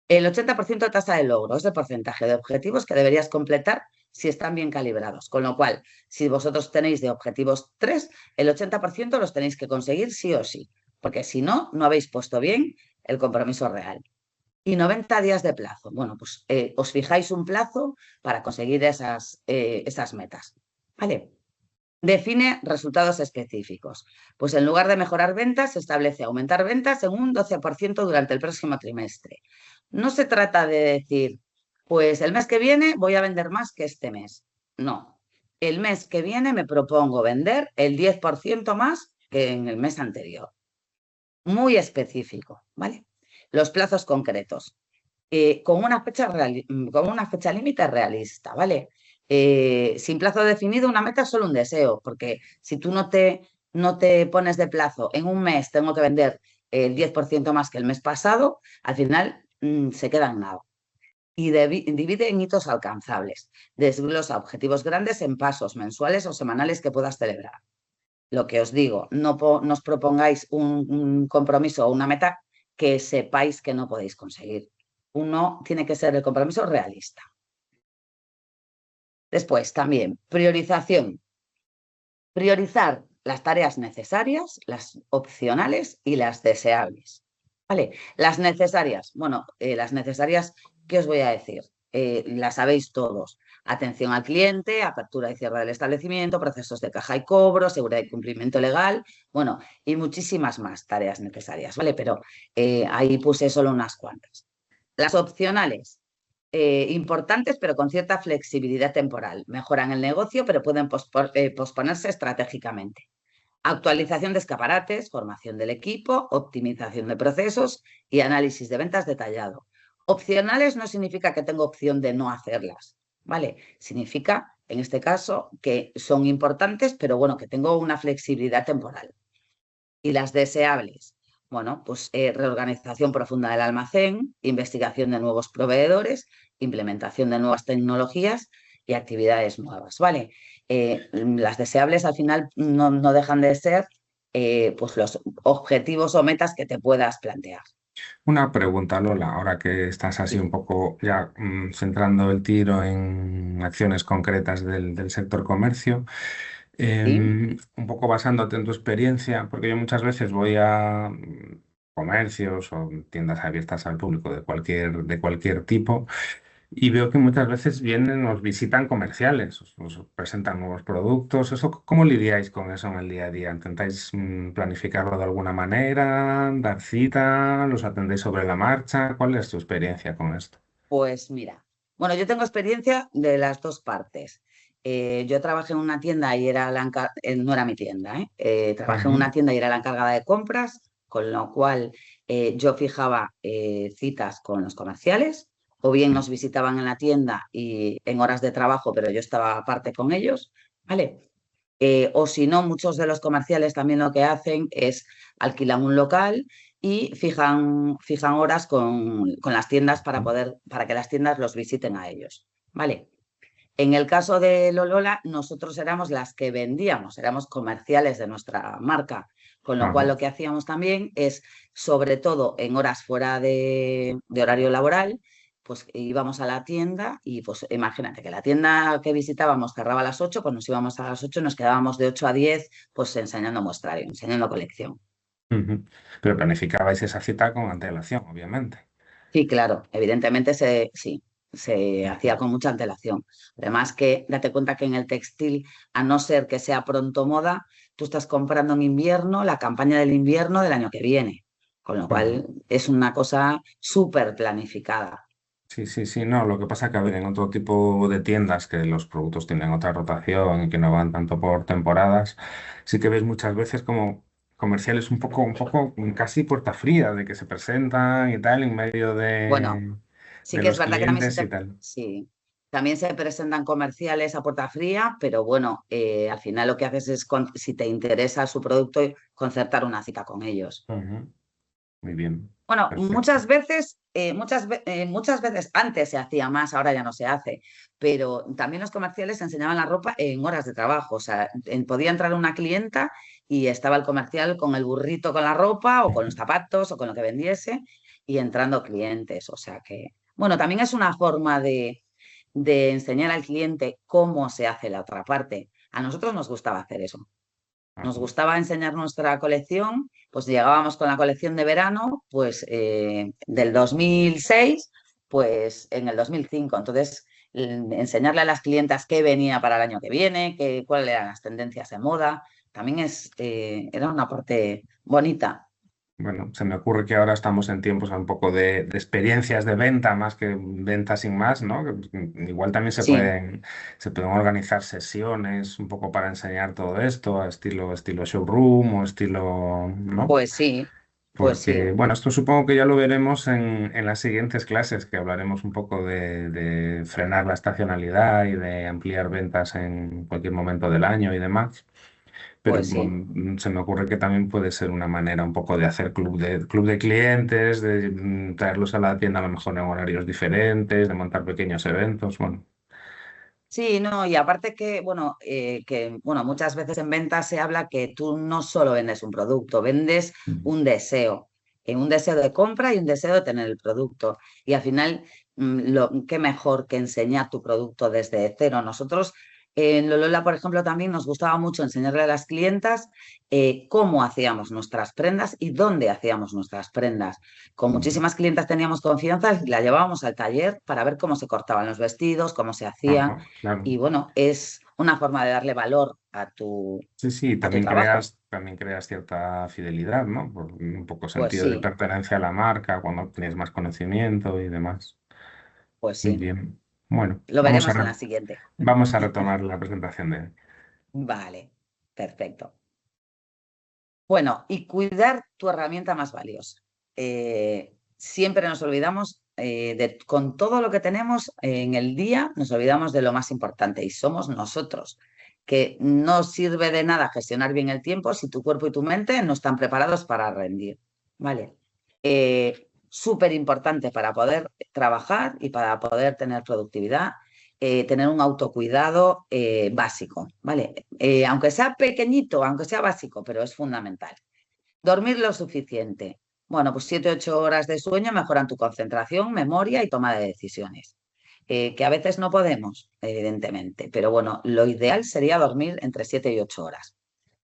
Speaker 2: El 80% de tasa de logro es el porcentaje de objetivos que deberías completar si están bien calibrados. Con lo cual, si vosotros tenéis de objetivos 3, el 80% los tenéis que conseguir sí o sí. Porque si no, no habéis puesto bien el compromiso real. Y 90 días de plazo. Bueno, pues os fijáis un plazo para conseguir esas metas. ¿Vale? Define resultados específicos. Pues en lugar de mejorar ventas, se establece aumentar ventas en un 12% durante el próximo trimestre. No se trata de decir, pues el mes que viene voy a vender más que este mes. No. El mes que viene me propongo vender el 10% más que en el mes anterior. Muy específico, ¿vale? Los plazos concretos. Con una fecha límite realista, ¿vale? Sin plazo definido, una meta es solo un deseo, porque si tú no te pones de plazo, en un mes tengo que vender el 10% más que el mes pasado, al final se queda en nada. Y divide en hitos alcanzables. Desglosa objetivos grandes en pasos mensuales o semanales que puedas celebrar. Lo que os digo, no os propongáis un compromiso o una meta que sepáis que no podéis conseguir. Uno tiene que ser el compromiso realista. Después, también, priorización. Priorizar las tareas necesarias, las opcionales y las deseables. ¿Vale? Las necesarias. Bueno, las necesarias, ¿qué os voy a decir? Las sabéis todos. Atención al cliente, apertura y cierre del establecimiento, procesos de caja y cobro, seguridad y cumplimiento legal, bueno, y muchísimas más tareas necesarias, ¿vale? Pero ahí puse solo unas cuantas. Las opcionales, importantes pero con cierta flexibilidad temporal. Mejoran el negocio pero pueden posponerse estratégicamente. Actualización de escaparates, formación del equipo, optimización de procesos y análisis de ventas detallado. Opcionales no significa que tengo opción de no hacerlas, ¿vale? Significa, en este caso, que son importantes, pero bueno, que tengo una flexibilidad temporal. Y las deseables, bueno, pues reorganización profunda del almacén, investigación de nuevos proveedores, implementación de nuevas tecnologías y actividades nuevas, ¿vale? Las deseables al final no dejan de ser pues los objetivos o metas que te puedas plantear.
Speaker 1: Una pregunta, Lola, ahora que estás así un
Speaker 2: Sí,
Speaker 1: poco ya centrando el tiro en acciones concretas del sector comercio,
Speaker 2: sí,
Speaker 1: un poco basándote en tu experiencia, porque yo muchas veces voy a comercios o tiendas abiertas al público de cualquier tipo. Y veo que muchas veces vienen, nos visitan comerciales, os presentan nuevos productos. ¿Eso cómo lidiáis con eso en el día a día? ¿Intentáis planificarlo de alguna manera, dar cita, los atendéis sobre la marcha? ¿Cuál es tu experiencia con esto?
Speaker 2: pues mira, bueno, yo tengo experiencia de las dos partes. Yo trabajé en una tienda y no era mi tienda, ¿eh? Trabajé en
Speaker 1: Ujú.
Speaker 2: una tienda y era la encargada de compras, con lo cual yo fijaba citas con los comerciales, o bien nos visitaban en la tienda y en horas de trabajo, pero yo estaba aparte con ellos, ¿vale? O si no, muchos de los comerciales también lo que hacen es alquilan un local y fijan horas con las tiendas para que las tiendas los visiten a ellos. ¿Vale? En el caso de Lolola, nosotros éramos las que vendíamos, éramos comerciales de nuestra marca, con lo cual
Speaker 1: Ajá.
Speaker 2: lo que hacíamos también es, sobre todo en horas fuera de horario laboral, pues íbamos a la tienda y pues imagínate que la tienda que visitábamos cerraba a las 8, pues nos íbamos a las 8 y nos quedábamos de 8 a 10 pues enseñando muestrario, enseñando colección.
Speaker 1: Ujú. Pero planificabais esa cita con antelación, obviamente.
Speaker 2: Sí, claro, evidentemente sí, se hacía con mucha antelación. Además que date cuenta que en el textil, a no ser que sea pronto moda, tú estás comprando en invierno la campaña del invierno del año que viene, con lo
Speaker 1: Ajá.
Speaker 2: cual es una cosa súper planificada.
Speaker 1: Sí, sí, sí, no, lo que pasa que, a ver, en otro tipo de tiendas que los productos tienen otra rotación y que no van tanto por temporadas, sí que ves muchas veces como comerciales un poco casi puerta fría, de que se presentan y tal en medio
Speaker 2: Bueno, sí
Speaker 1: de
Speaker 2: que es
Speaker 1: los
Speaker 2: verdad que también
Speaker 1: clientes y tal.
Speaker 2: sí, también se presentan comerciales a puerta fría, pero bueno, al final lo que haces es, si te interesa su producto, concertar una cita con ellos.
Speaker 1: Ujú. Muy bien,
Speaker 2: Bueno,
Speaker 1: perfecto.
Speaker 2: muchas veces antes se hacía más, ahora ya no se hace, pero también los comerciales enseñaban la ropa en horas de trabajo. O sea, podía entrar una clienta y estaba el comercial con el burrito con la ropa o con los zapatos o con lo que vendiese y entrando clientes. O sea que, bueno, también es una forma de enseñar al cliente cómo se hace la otra parte. A nosotros nos gustaba hacer eso. Nos
Speaker 1: Ajá.
Speaker 2: gustaba enseñar nuestra colección, pues llegábamos con la colección de verano, pues del 2006, pues en el 2005. Entonces, enseñarle a las clientas qué venía para el año que viene, cuáles eran las tendencias de moda, también era una parte bonita.
Speaker 1: Bueno, se me ocurre que ahora estamos en tiempos un poco de experiencias de venta más que venta sin más, ¿no? Igual también
Speaker 2: Sí,
Speaker 1: se pueden organizar sesiones un poco para enseñar todo esto, a estilo showroom o estilo, ¿no?
Speaker 2: pues sí, pues
Speaker 1: Porque,
Speaker 2: sí,
Speaker 1: bueno, esto supongo que ya lo veremos en las siguientes clases, que hablaremos un poco de frenar la estacionalidad y de ampliar ventas en cualquier momento del año y demás. Pero
Speaker 2: pues sí.
Speaker 1: se me ocurre que también puede ser una manera un poco de hacer club de clientes, de traerlos a la tienda a lo mejor en horarios diferentes, de montar pequeños eventos. Bueno.
Speaker 2: Sí, no, y aparte bueno, muchas veces en ventas se habla que tú no solo vendes un producto, vendes un deseo de compra y un deseo de tener el producto. Y al final, qué mejor que enseñar tu producto desde cero. Nosotros en Lolola, por ejemplo, también nos gustaba mucho enseñarle a las clientas cómo hacíamos nuestras prendas y dónde hacíamos nuestras prendas. Con muchísimas clientas teníamos confianza y la llevábamos al taller para ver cómo se cortaban los vestidos, cómo se hacían.
Speaker 1: Ajá, claro.
Speaker 2: Y bueno, es una forma de darle valor a
Speaker 1: Sí, sí,
Speaker 2: a tu trabajo.
Speaker 1: también creas cierta fidelidad, ¿no? Por un poco
Speaker 2: Pues
Speaker 1: sentido de
Speaker 2: sí,
Speaker 1: pertenencia a la marca, cuando tienes más conocimiento y demás.
Speaker 2: pues
Speaker 1: Muy
Speaker 2: sí.
Speaker 1: bien. Bueno,
Speaker 2: Lo veremos en la siguiente.
Speaker 1: vamos a retomar la presentación de hoy.
Speaker 2: Vale, perfecto. Bueno, y cuidar tu herramienta más valiosa. Siempre nos olvidamos con todo lo que tenemos en el día, nos olvidamos de lo más importante y somos nosotros, que no sirve de nada gestionar bien el tiempo si tu cuerpo y tu mente no están preparados para rendir. ¿Vale? Súper importante para poder trabajar y para poder tener productividad, tener un autocuidado básico, ¿vale? Aunque sea pequeñito, aunque sea básico, pero es fundamental. Dormir lo suficiente. Bueno, pues 7 u 8 horas de sueño mejoran tu concentración, memoria y toma de decisiones. Que a veces no podemos, evidentemente, pero bueno, lo ideal sería dormir entre 7 y 8 horas.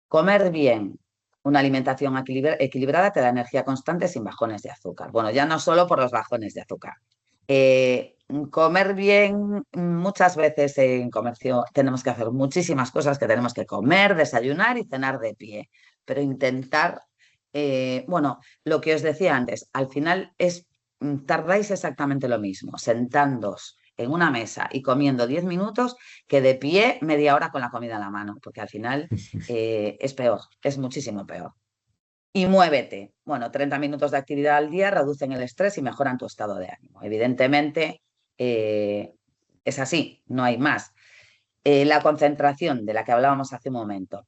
Speaker 2: Comer bien. Una alimentación equilibrada te da energía constante sin bajones de azúcar. Bueno, ya no solo por los bajones de azúcar. Comer bien, muchas veces en comercio tenemos que hacer muchísimas cosas que tenemos que comer, desayunar y cenar de pie, pero intentar, bueno, lo que os decía antes, al final tardáis exactamente lo mismo, sentándoos en una mesa y comiendo 10 minutos que de pie media hora con la comida en la mano, porque al final es peor, es muchísimo peor. Y muévete. Bueno, 30 minutos de actividad al día reducen el estrés y mejoran tu estado de ánimo. Evidentemente, es así, no hay más. La concentración de la que hablábamos hace un momento.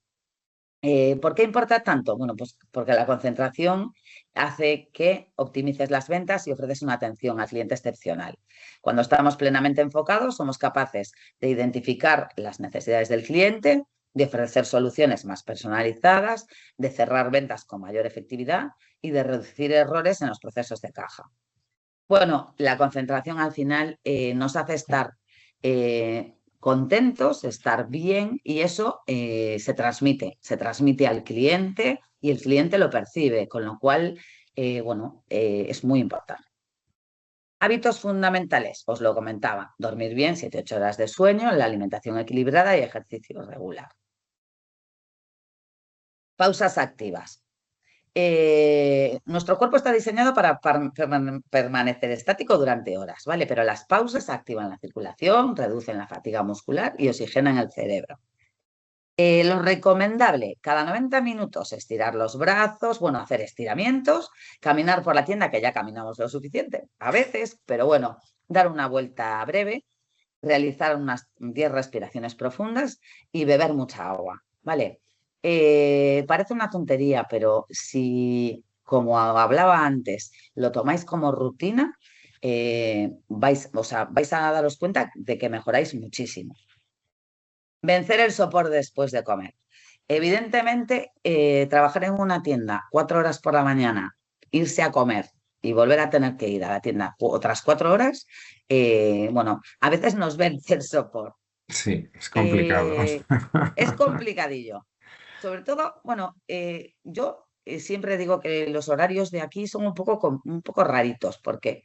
Speaker 2: ¿Por qué importa tanto? Bueno, pues porque la concentración hace que optimices las ventas y ofreces una atención al cliente excepcional. Cuando estamos plenamente enfocados, somos capaces de identificar las necesidades del cliente, de ofrecer soluciones más personalizadas, de cerrar ventas con mayor efectividad y de reducir errores en los procesos de caja. Bueno, la concentración al final nos hace estar contentos, estar bien y eso se transmite al cliente y el cliente lo percibe, con lo cual, bueno, es muy importante. Hábitos fundamentales, os lo comentaba, dormir bien, 7-8 horas de sueño, la alimentación equilibrada y ejercicio regular. Pausas activas. Nuestro cuerpo está diseñado para permanecer estático durante horas, ¿vale? Pero las pausas activan la circulación, reducen la fatiga muscular y oxigenan el cerebro. Lo recomendable, cada 90 minutos estirar los brazos, bueno, hacer estiramientos, caminar por la tienda, que ya caminamos lo suficiente a veces, pero bueno, dar una vuelta breve, realizar unas 10 respiraciones profundas y beber mucha agua, ¿vale? Parece una tontería, pero si, como hablaba antes, lo tomáis como rutina, vais a daros cuenta de que mejoráis muchísimo. Vencer el sopor después de comer. Evidentemente, trabajar en una tienda 4 horas por la mañana, irse a comer y volver a tener que ir a la tienda otras 4 horas, bueno, a veces nos vence el sopor.
Speaker 1: Sí, es complicado.
Speaker 2: Es complicadillo. Sobre todo, bueno, yo siempre digo que los horarios de aquí son un poco raritos, porque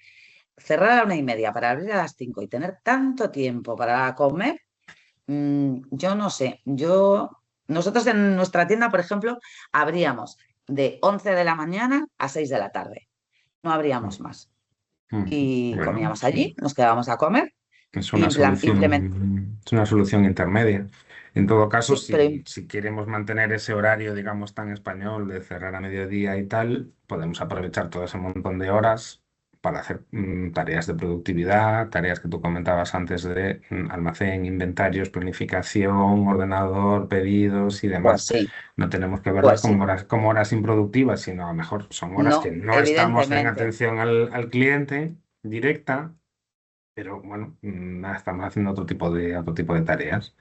Speaker 2: cerrar a la 1:30 para abrir a las 5 y tener tanto tiempo para comer, yo no sé. Nosotros en nuestra tienda, por ejemplo, abríamos de 11 de la mañana a 6 de la tarde. No abríamos más. Y
Speaker 1: Bueno,
Speaker 2: comíamos allí, nos quedábamos a comer.
Speaker 1: es una solución intermedia. En todo caso,
Speaker 2: Sí, pero
Speaker 1: si queremos mantener ese horario, digamos, tan español de cerrar a mediodía y tal, podemos aprovechar todo ese montón de horas para hacer tareas de productividad, tareas que tú comentabas antes de almacén, inventarios, planificación, ordenador, pedidos y
Speaker 2: pues
Speaker 1: demás.
Speaker 2: sí,
Speaker 1: No tenemos que verlas
Speaker 2: pues sí.
Speaker 1: como horas improductivas, sino a lo mejor son horas que
Speaker 2: No,
Speaker 1: no estamos en
Speaker 2: evidentemente.
Speaker 1: atención al cliente directa, pero bueno, estamos haciendo otro tipo de tareas.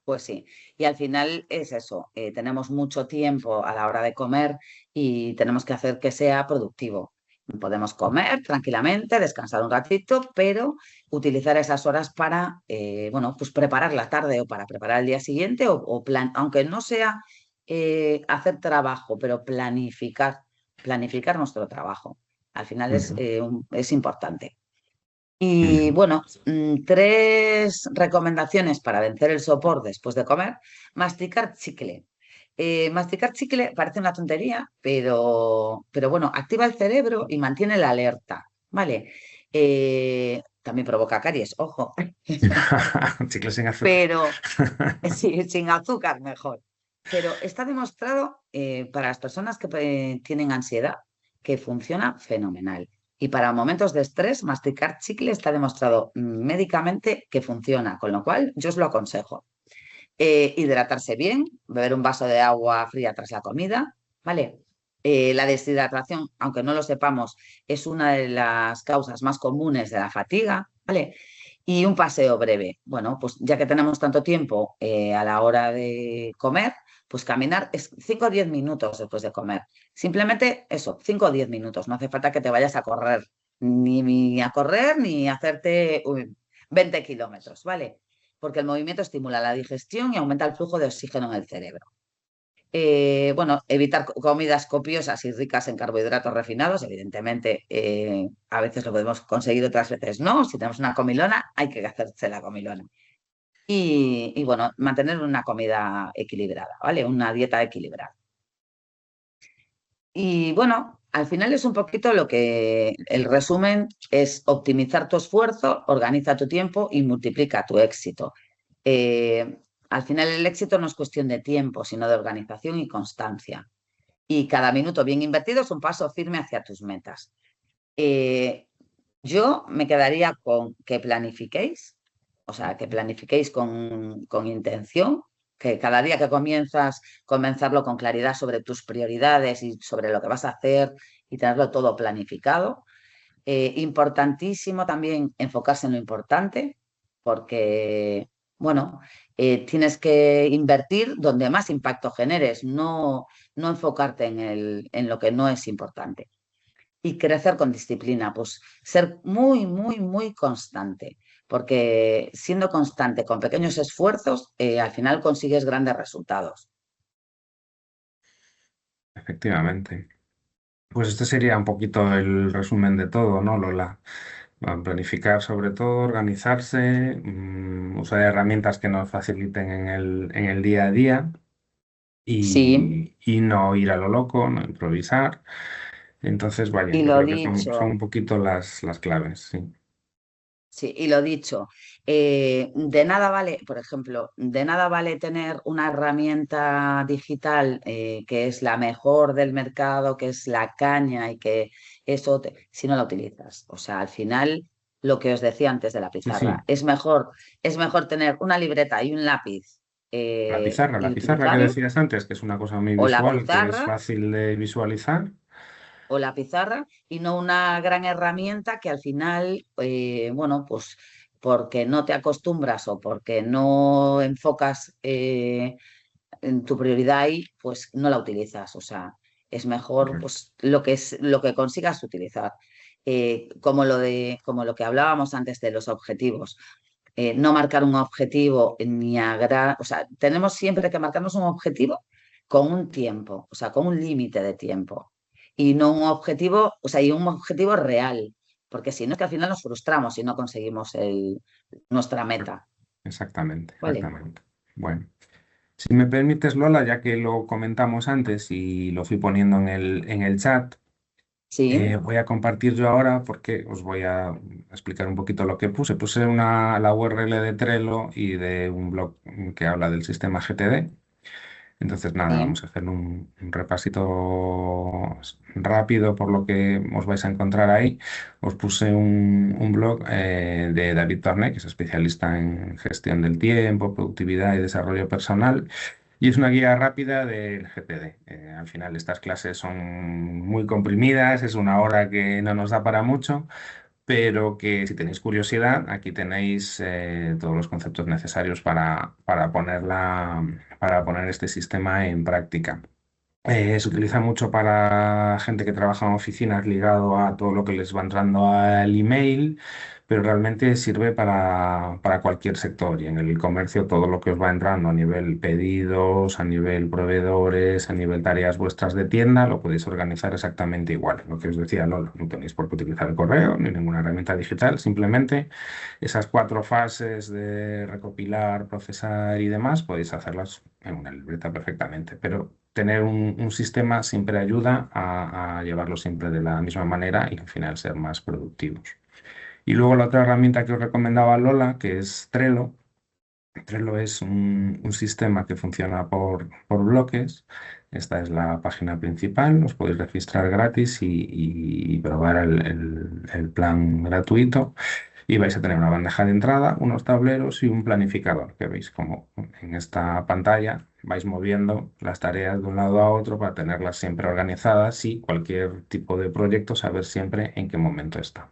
Speaker 2: Pues sí, y al final es eso, tenemos mucho tiempo a la hora de comer y tenemos que hacer que sea productivo. Podemos comer tranquilamente, descansar un ratito, pero utilizar esas horas para, bueno, pues preparar la tarde o para preparar el día siguiente aunque no sea hacer trabajo, pero planificar nuestro trabajo. Al final
Speaker 1: Ujú,
Speaker 2: es importante. Y
Speaker 1: ujú.
Speaker 2: bueno, 3 recomendaciones para vencer el sopor después de comer. Masticar chicle. Masticar chicle parece una tontería, pero bueno, activa el cerebro y mantiene la alerta, ¿vale? También provoca caries, ojo,
Speaker 1: Chicles sin azúcar.
Speaker 2: pero sí, sin azúcar mejor. Pero está demostrado para las personas que tienen ansiedad que funciona fenomenal. Y para momentos de estrés, masticar chicle está demostrado médicamente que funciona, con lo cual yo os lo aconsejo. Hidratarse bien, beber un vaso de agua fría tras la comida, ¿vale? La deshidratación, aunque no lo sepamos, es una de las causas más comunes de la fatiga, ¿vale? Y un paseo breve. Bueno, pues ya que tenemos tanto tiempo a la hora de comer, pues caminar es 5 o 10 minutos después de comer. Simplemente eso, 5 o 10 minutos. No hace falta que te vayas a correr, ni a correr, ni a hacerte 20 kilómetros, ¿vale? Porque el movimiento estimula la digestión y aumenta el flujo de oxígeno en el cerebro. Bueno, evitar comidas copiosas y ricas en carbohidratos refinados, evidentemente, a veces lo podemos conseguir, otras veces no. Si tenemos una comilona, hay que hacerse la comilona. Y bueno, mantener una comida equilibrada, ¿vale? Una dieta equilibrada. Y bueno, al final es un poquito lo que el resumen es optimizar tu esfuerzo, organiza tu tiempo y multiplica tu éxito. Eh, Al final el éxito no es cuestión de tiempo, sino de organización y constancia. Y cada minuto bien invertido es un paso firme hacia tus metas. Eh, yo me quedaría con que planifiquéis, o sea, que planifiquéis con intención, que cada día que comienzas, comenzarlo con claridad sobre tus prioridades y sobre lo que vas a hacer y tenerlo todo planificado. Importantísimo también enfocarse en lo importante, porque, bueno, tienes que invertir donde más impacto generes, no enfocarte en lo que no es importante. Y crecer con disciplina, pues ser muy, muy, muy constante, porque siendo constante con pequeños esfuerzos, al final consigues grandes resultados.
Speaker 1: Efectivamente. Pues este sería un poquito el resumen de todo, ¿no, Lola? Planificar sobre todo, organizarse, usar herramientas que nos faciliten en el día a día
Speaker 2: Sí,
Speaker 1: y no ir a lo loco, no improvisar. Entonces, vaya,
Speaker 2: y
Speaker 1: yo
Speaker 2: lo
Speaker 1: creo que son
Speaker 2: dicho.
Speaker 1: un poquito las claves, sí.
Speaker 2: Sí, y lo dicho, de nada vale, por ejemplo, de nada vale tener una herramienta digital que es la mejor del mercado, que es la caña y que si no la utilizas. O sea, al final, lo que os decía antes de la
Speaker 1: Sí,
Speaker 2: pizarra,
Speaker 1: sí.
Speaker 2: es mejor tener una libreta y un lápiz
Speaker 1: La
Speaker 2: y
Speaker 1: pizarra que
Speaker 2: utilizarlo,
Speaker 1: decías antes, que es una cosa muy
Speaker 2: o la
Speaker 1: visual, que es
Speaker 2: pizarra
Speaker 1: fácil de visualizar.
Speaker 2: o la pizarra y no una gran herramienta que al final, bueno, pues porque no te acostumbras o porque no enfocas en tu prioridad ahí, pues no la utilizas. O sea, es mejor
Speaker 1: Correcto.
Speaker 2: pues lo que consigas utilizar. Como lo que hablábamos antes de los objetivos. No marcar un objetivo ni o sea, tenemos siempre que marcarnos un objetivo con un tiempo, o sea, con un límite de tiempo y no un objetivo, o sea, y un objetivo real, porque si no es que al final nos frustramos si no conseguimos nuestra meta.
Speaker 1: Exactamente,
Speaker 2: ¿Vale?
Speaker 1: exactamente. Bueno. Si me permites, Lola, ya que lo comentamos antes y lo fui poniendo en el chat,
Speaker 2: Sí,
Speaker 1: voy a compartir yo ahora porque os voy a explicar un poquito lo que puse. Puse la URL de Trello y de un blog que habla del sistema GTD. Entonces, nada,
Speaker 2: sí,
Speaker 1: vamos a hacer un repasito rápido por lo que os vais a encontrar ahí. Os puse un blog de David Torné, que es especialista en gestión del tiempo, productividad y desarrollo personal. Y es una guía rápida del GTD. Al final estas clases son muy comprimidas, es una hora que no nos da para mucho, pero que si tenéis curiosidad, aquí tenéis todos los conceptos necesarios para poner este sistema en práctica. Se utiliza mucho para gente que trabaja en oficinas ligado a todo lo que les va entrando al email, pero realmente sirve para cualquier sector y en el comercio todo lo que os va entrando a nivel pedidos, a nivel proveedores, a nivel tareas vuestras de tienda, lo podéis organizar exactamente igual. Lo que os decía, no tenéis por qué utilizar el correo ni ninguna herramienta digital, simplemente esas cuatro fases de recopilar, procesar y demás, podéis hacerlas en una libreta perfectamente, pero tener un sistema siempre ayuda a llevarlo siempre de la misma manera y al final ser más productivos. Y luego la otra herramienta que os recomendaba Lola, que es Trello. Trello es un sistema que funciona por bloques. Esta es la página principal, os podéis registrar gratis y probar el plan gratuito. Y vais a tener una bandeja de entrada, unos tableros y un planificador, que veis como en esta pantalla vais moviendo las tareas de un lado a otro para tenerlas siempre organizadas y cualquier tipo de proyecto saber siempre en qué momento está.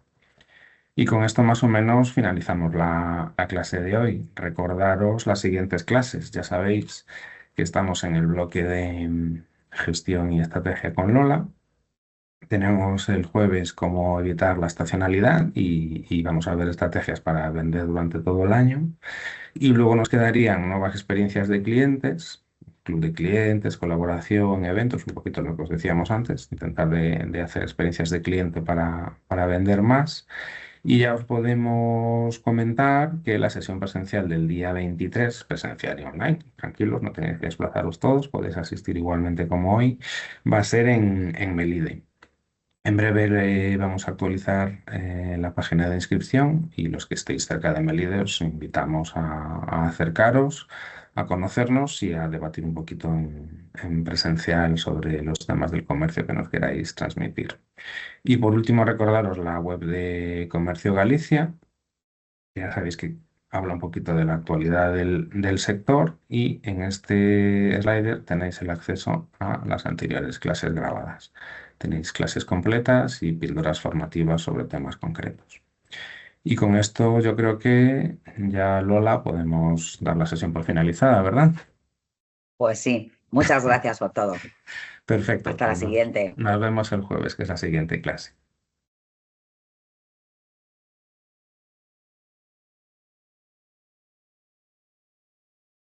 Speaker 1: Y con esto más o menos finalizamos la clase de hoy. Recordaros las siguientes clases. Ya sabéis que estamos en el bloque de gestión y estrategia con Lola. Tenemos el jueves cómo evitar la estacionalidad y vamos a ver estrategias para vender durante todo el año. Y luego nos quedarían nuevas experiencias de clientes, club de clientes, colaboración, eventos, un poquito lo que os decíamos antes, intentar de hacer experiencias de cliente para vender más. Y ya os podemos comentar que la sesión presencial del día 23, presencial y online, tranquilos, no tenéis que desplazaros todos, podéis asistir igualmente como hoy, va a ser en Melide. En breve vamos a actualizar la página de inscripción y los que estéis cerca de Melide os invitamos a acercaros, a conocernos y a debatir un poquito en presencial sobre los temas del comercio que nos queráis transmitir. Y por último, recordaros la web de Comercio Galicia. Ya sabéis que habla un poquito de la actualidad del sector y en este slider tenéis el acceso a las anteriores clases grabadas. Tenéis clases completas y píldoras formativas sobre temas concretos. Y con esto yo creo que ya, Lola, podemos dar la sesión por finalizada, ¿verdad?
Speaker 2: Pues sí, muchas gracias por todo.
Speaker 1: Perfecto,
Speaker 2: Hasta la
Speaker 1: pues
Speaker 2: siguiente.
Speaker 1: nos vemos el jueves, que es la siguiente clase.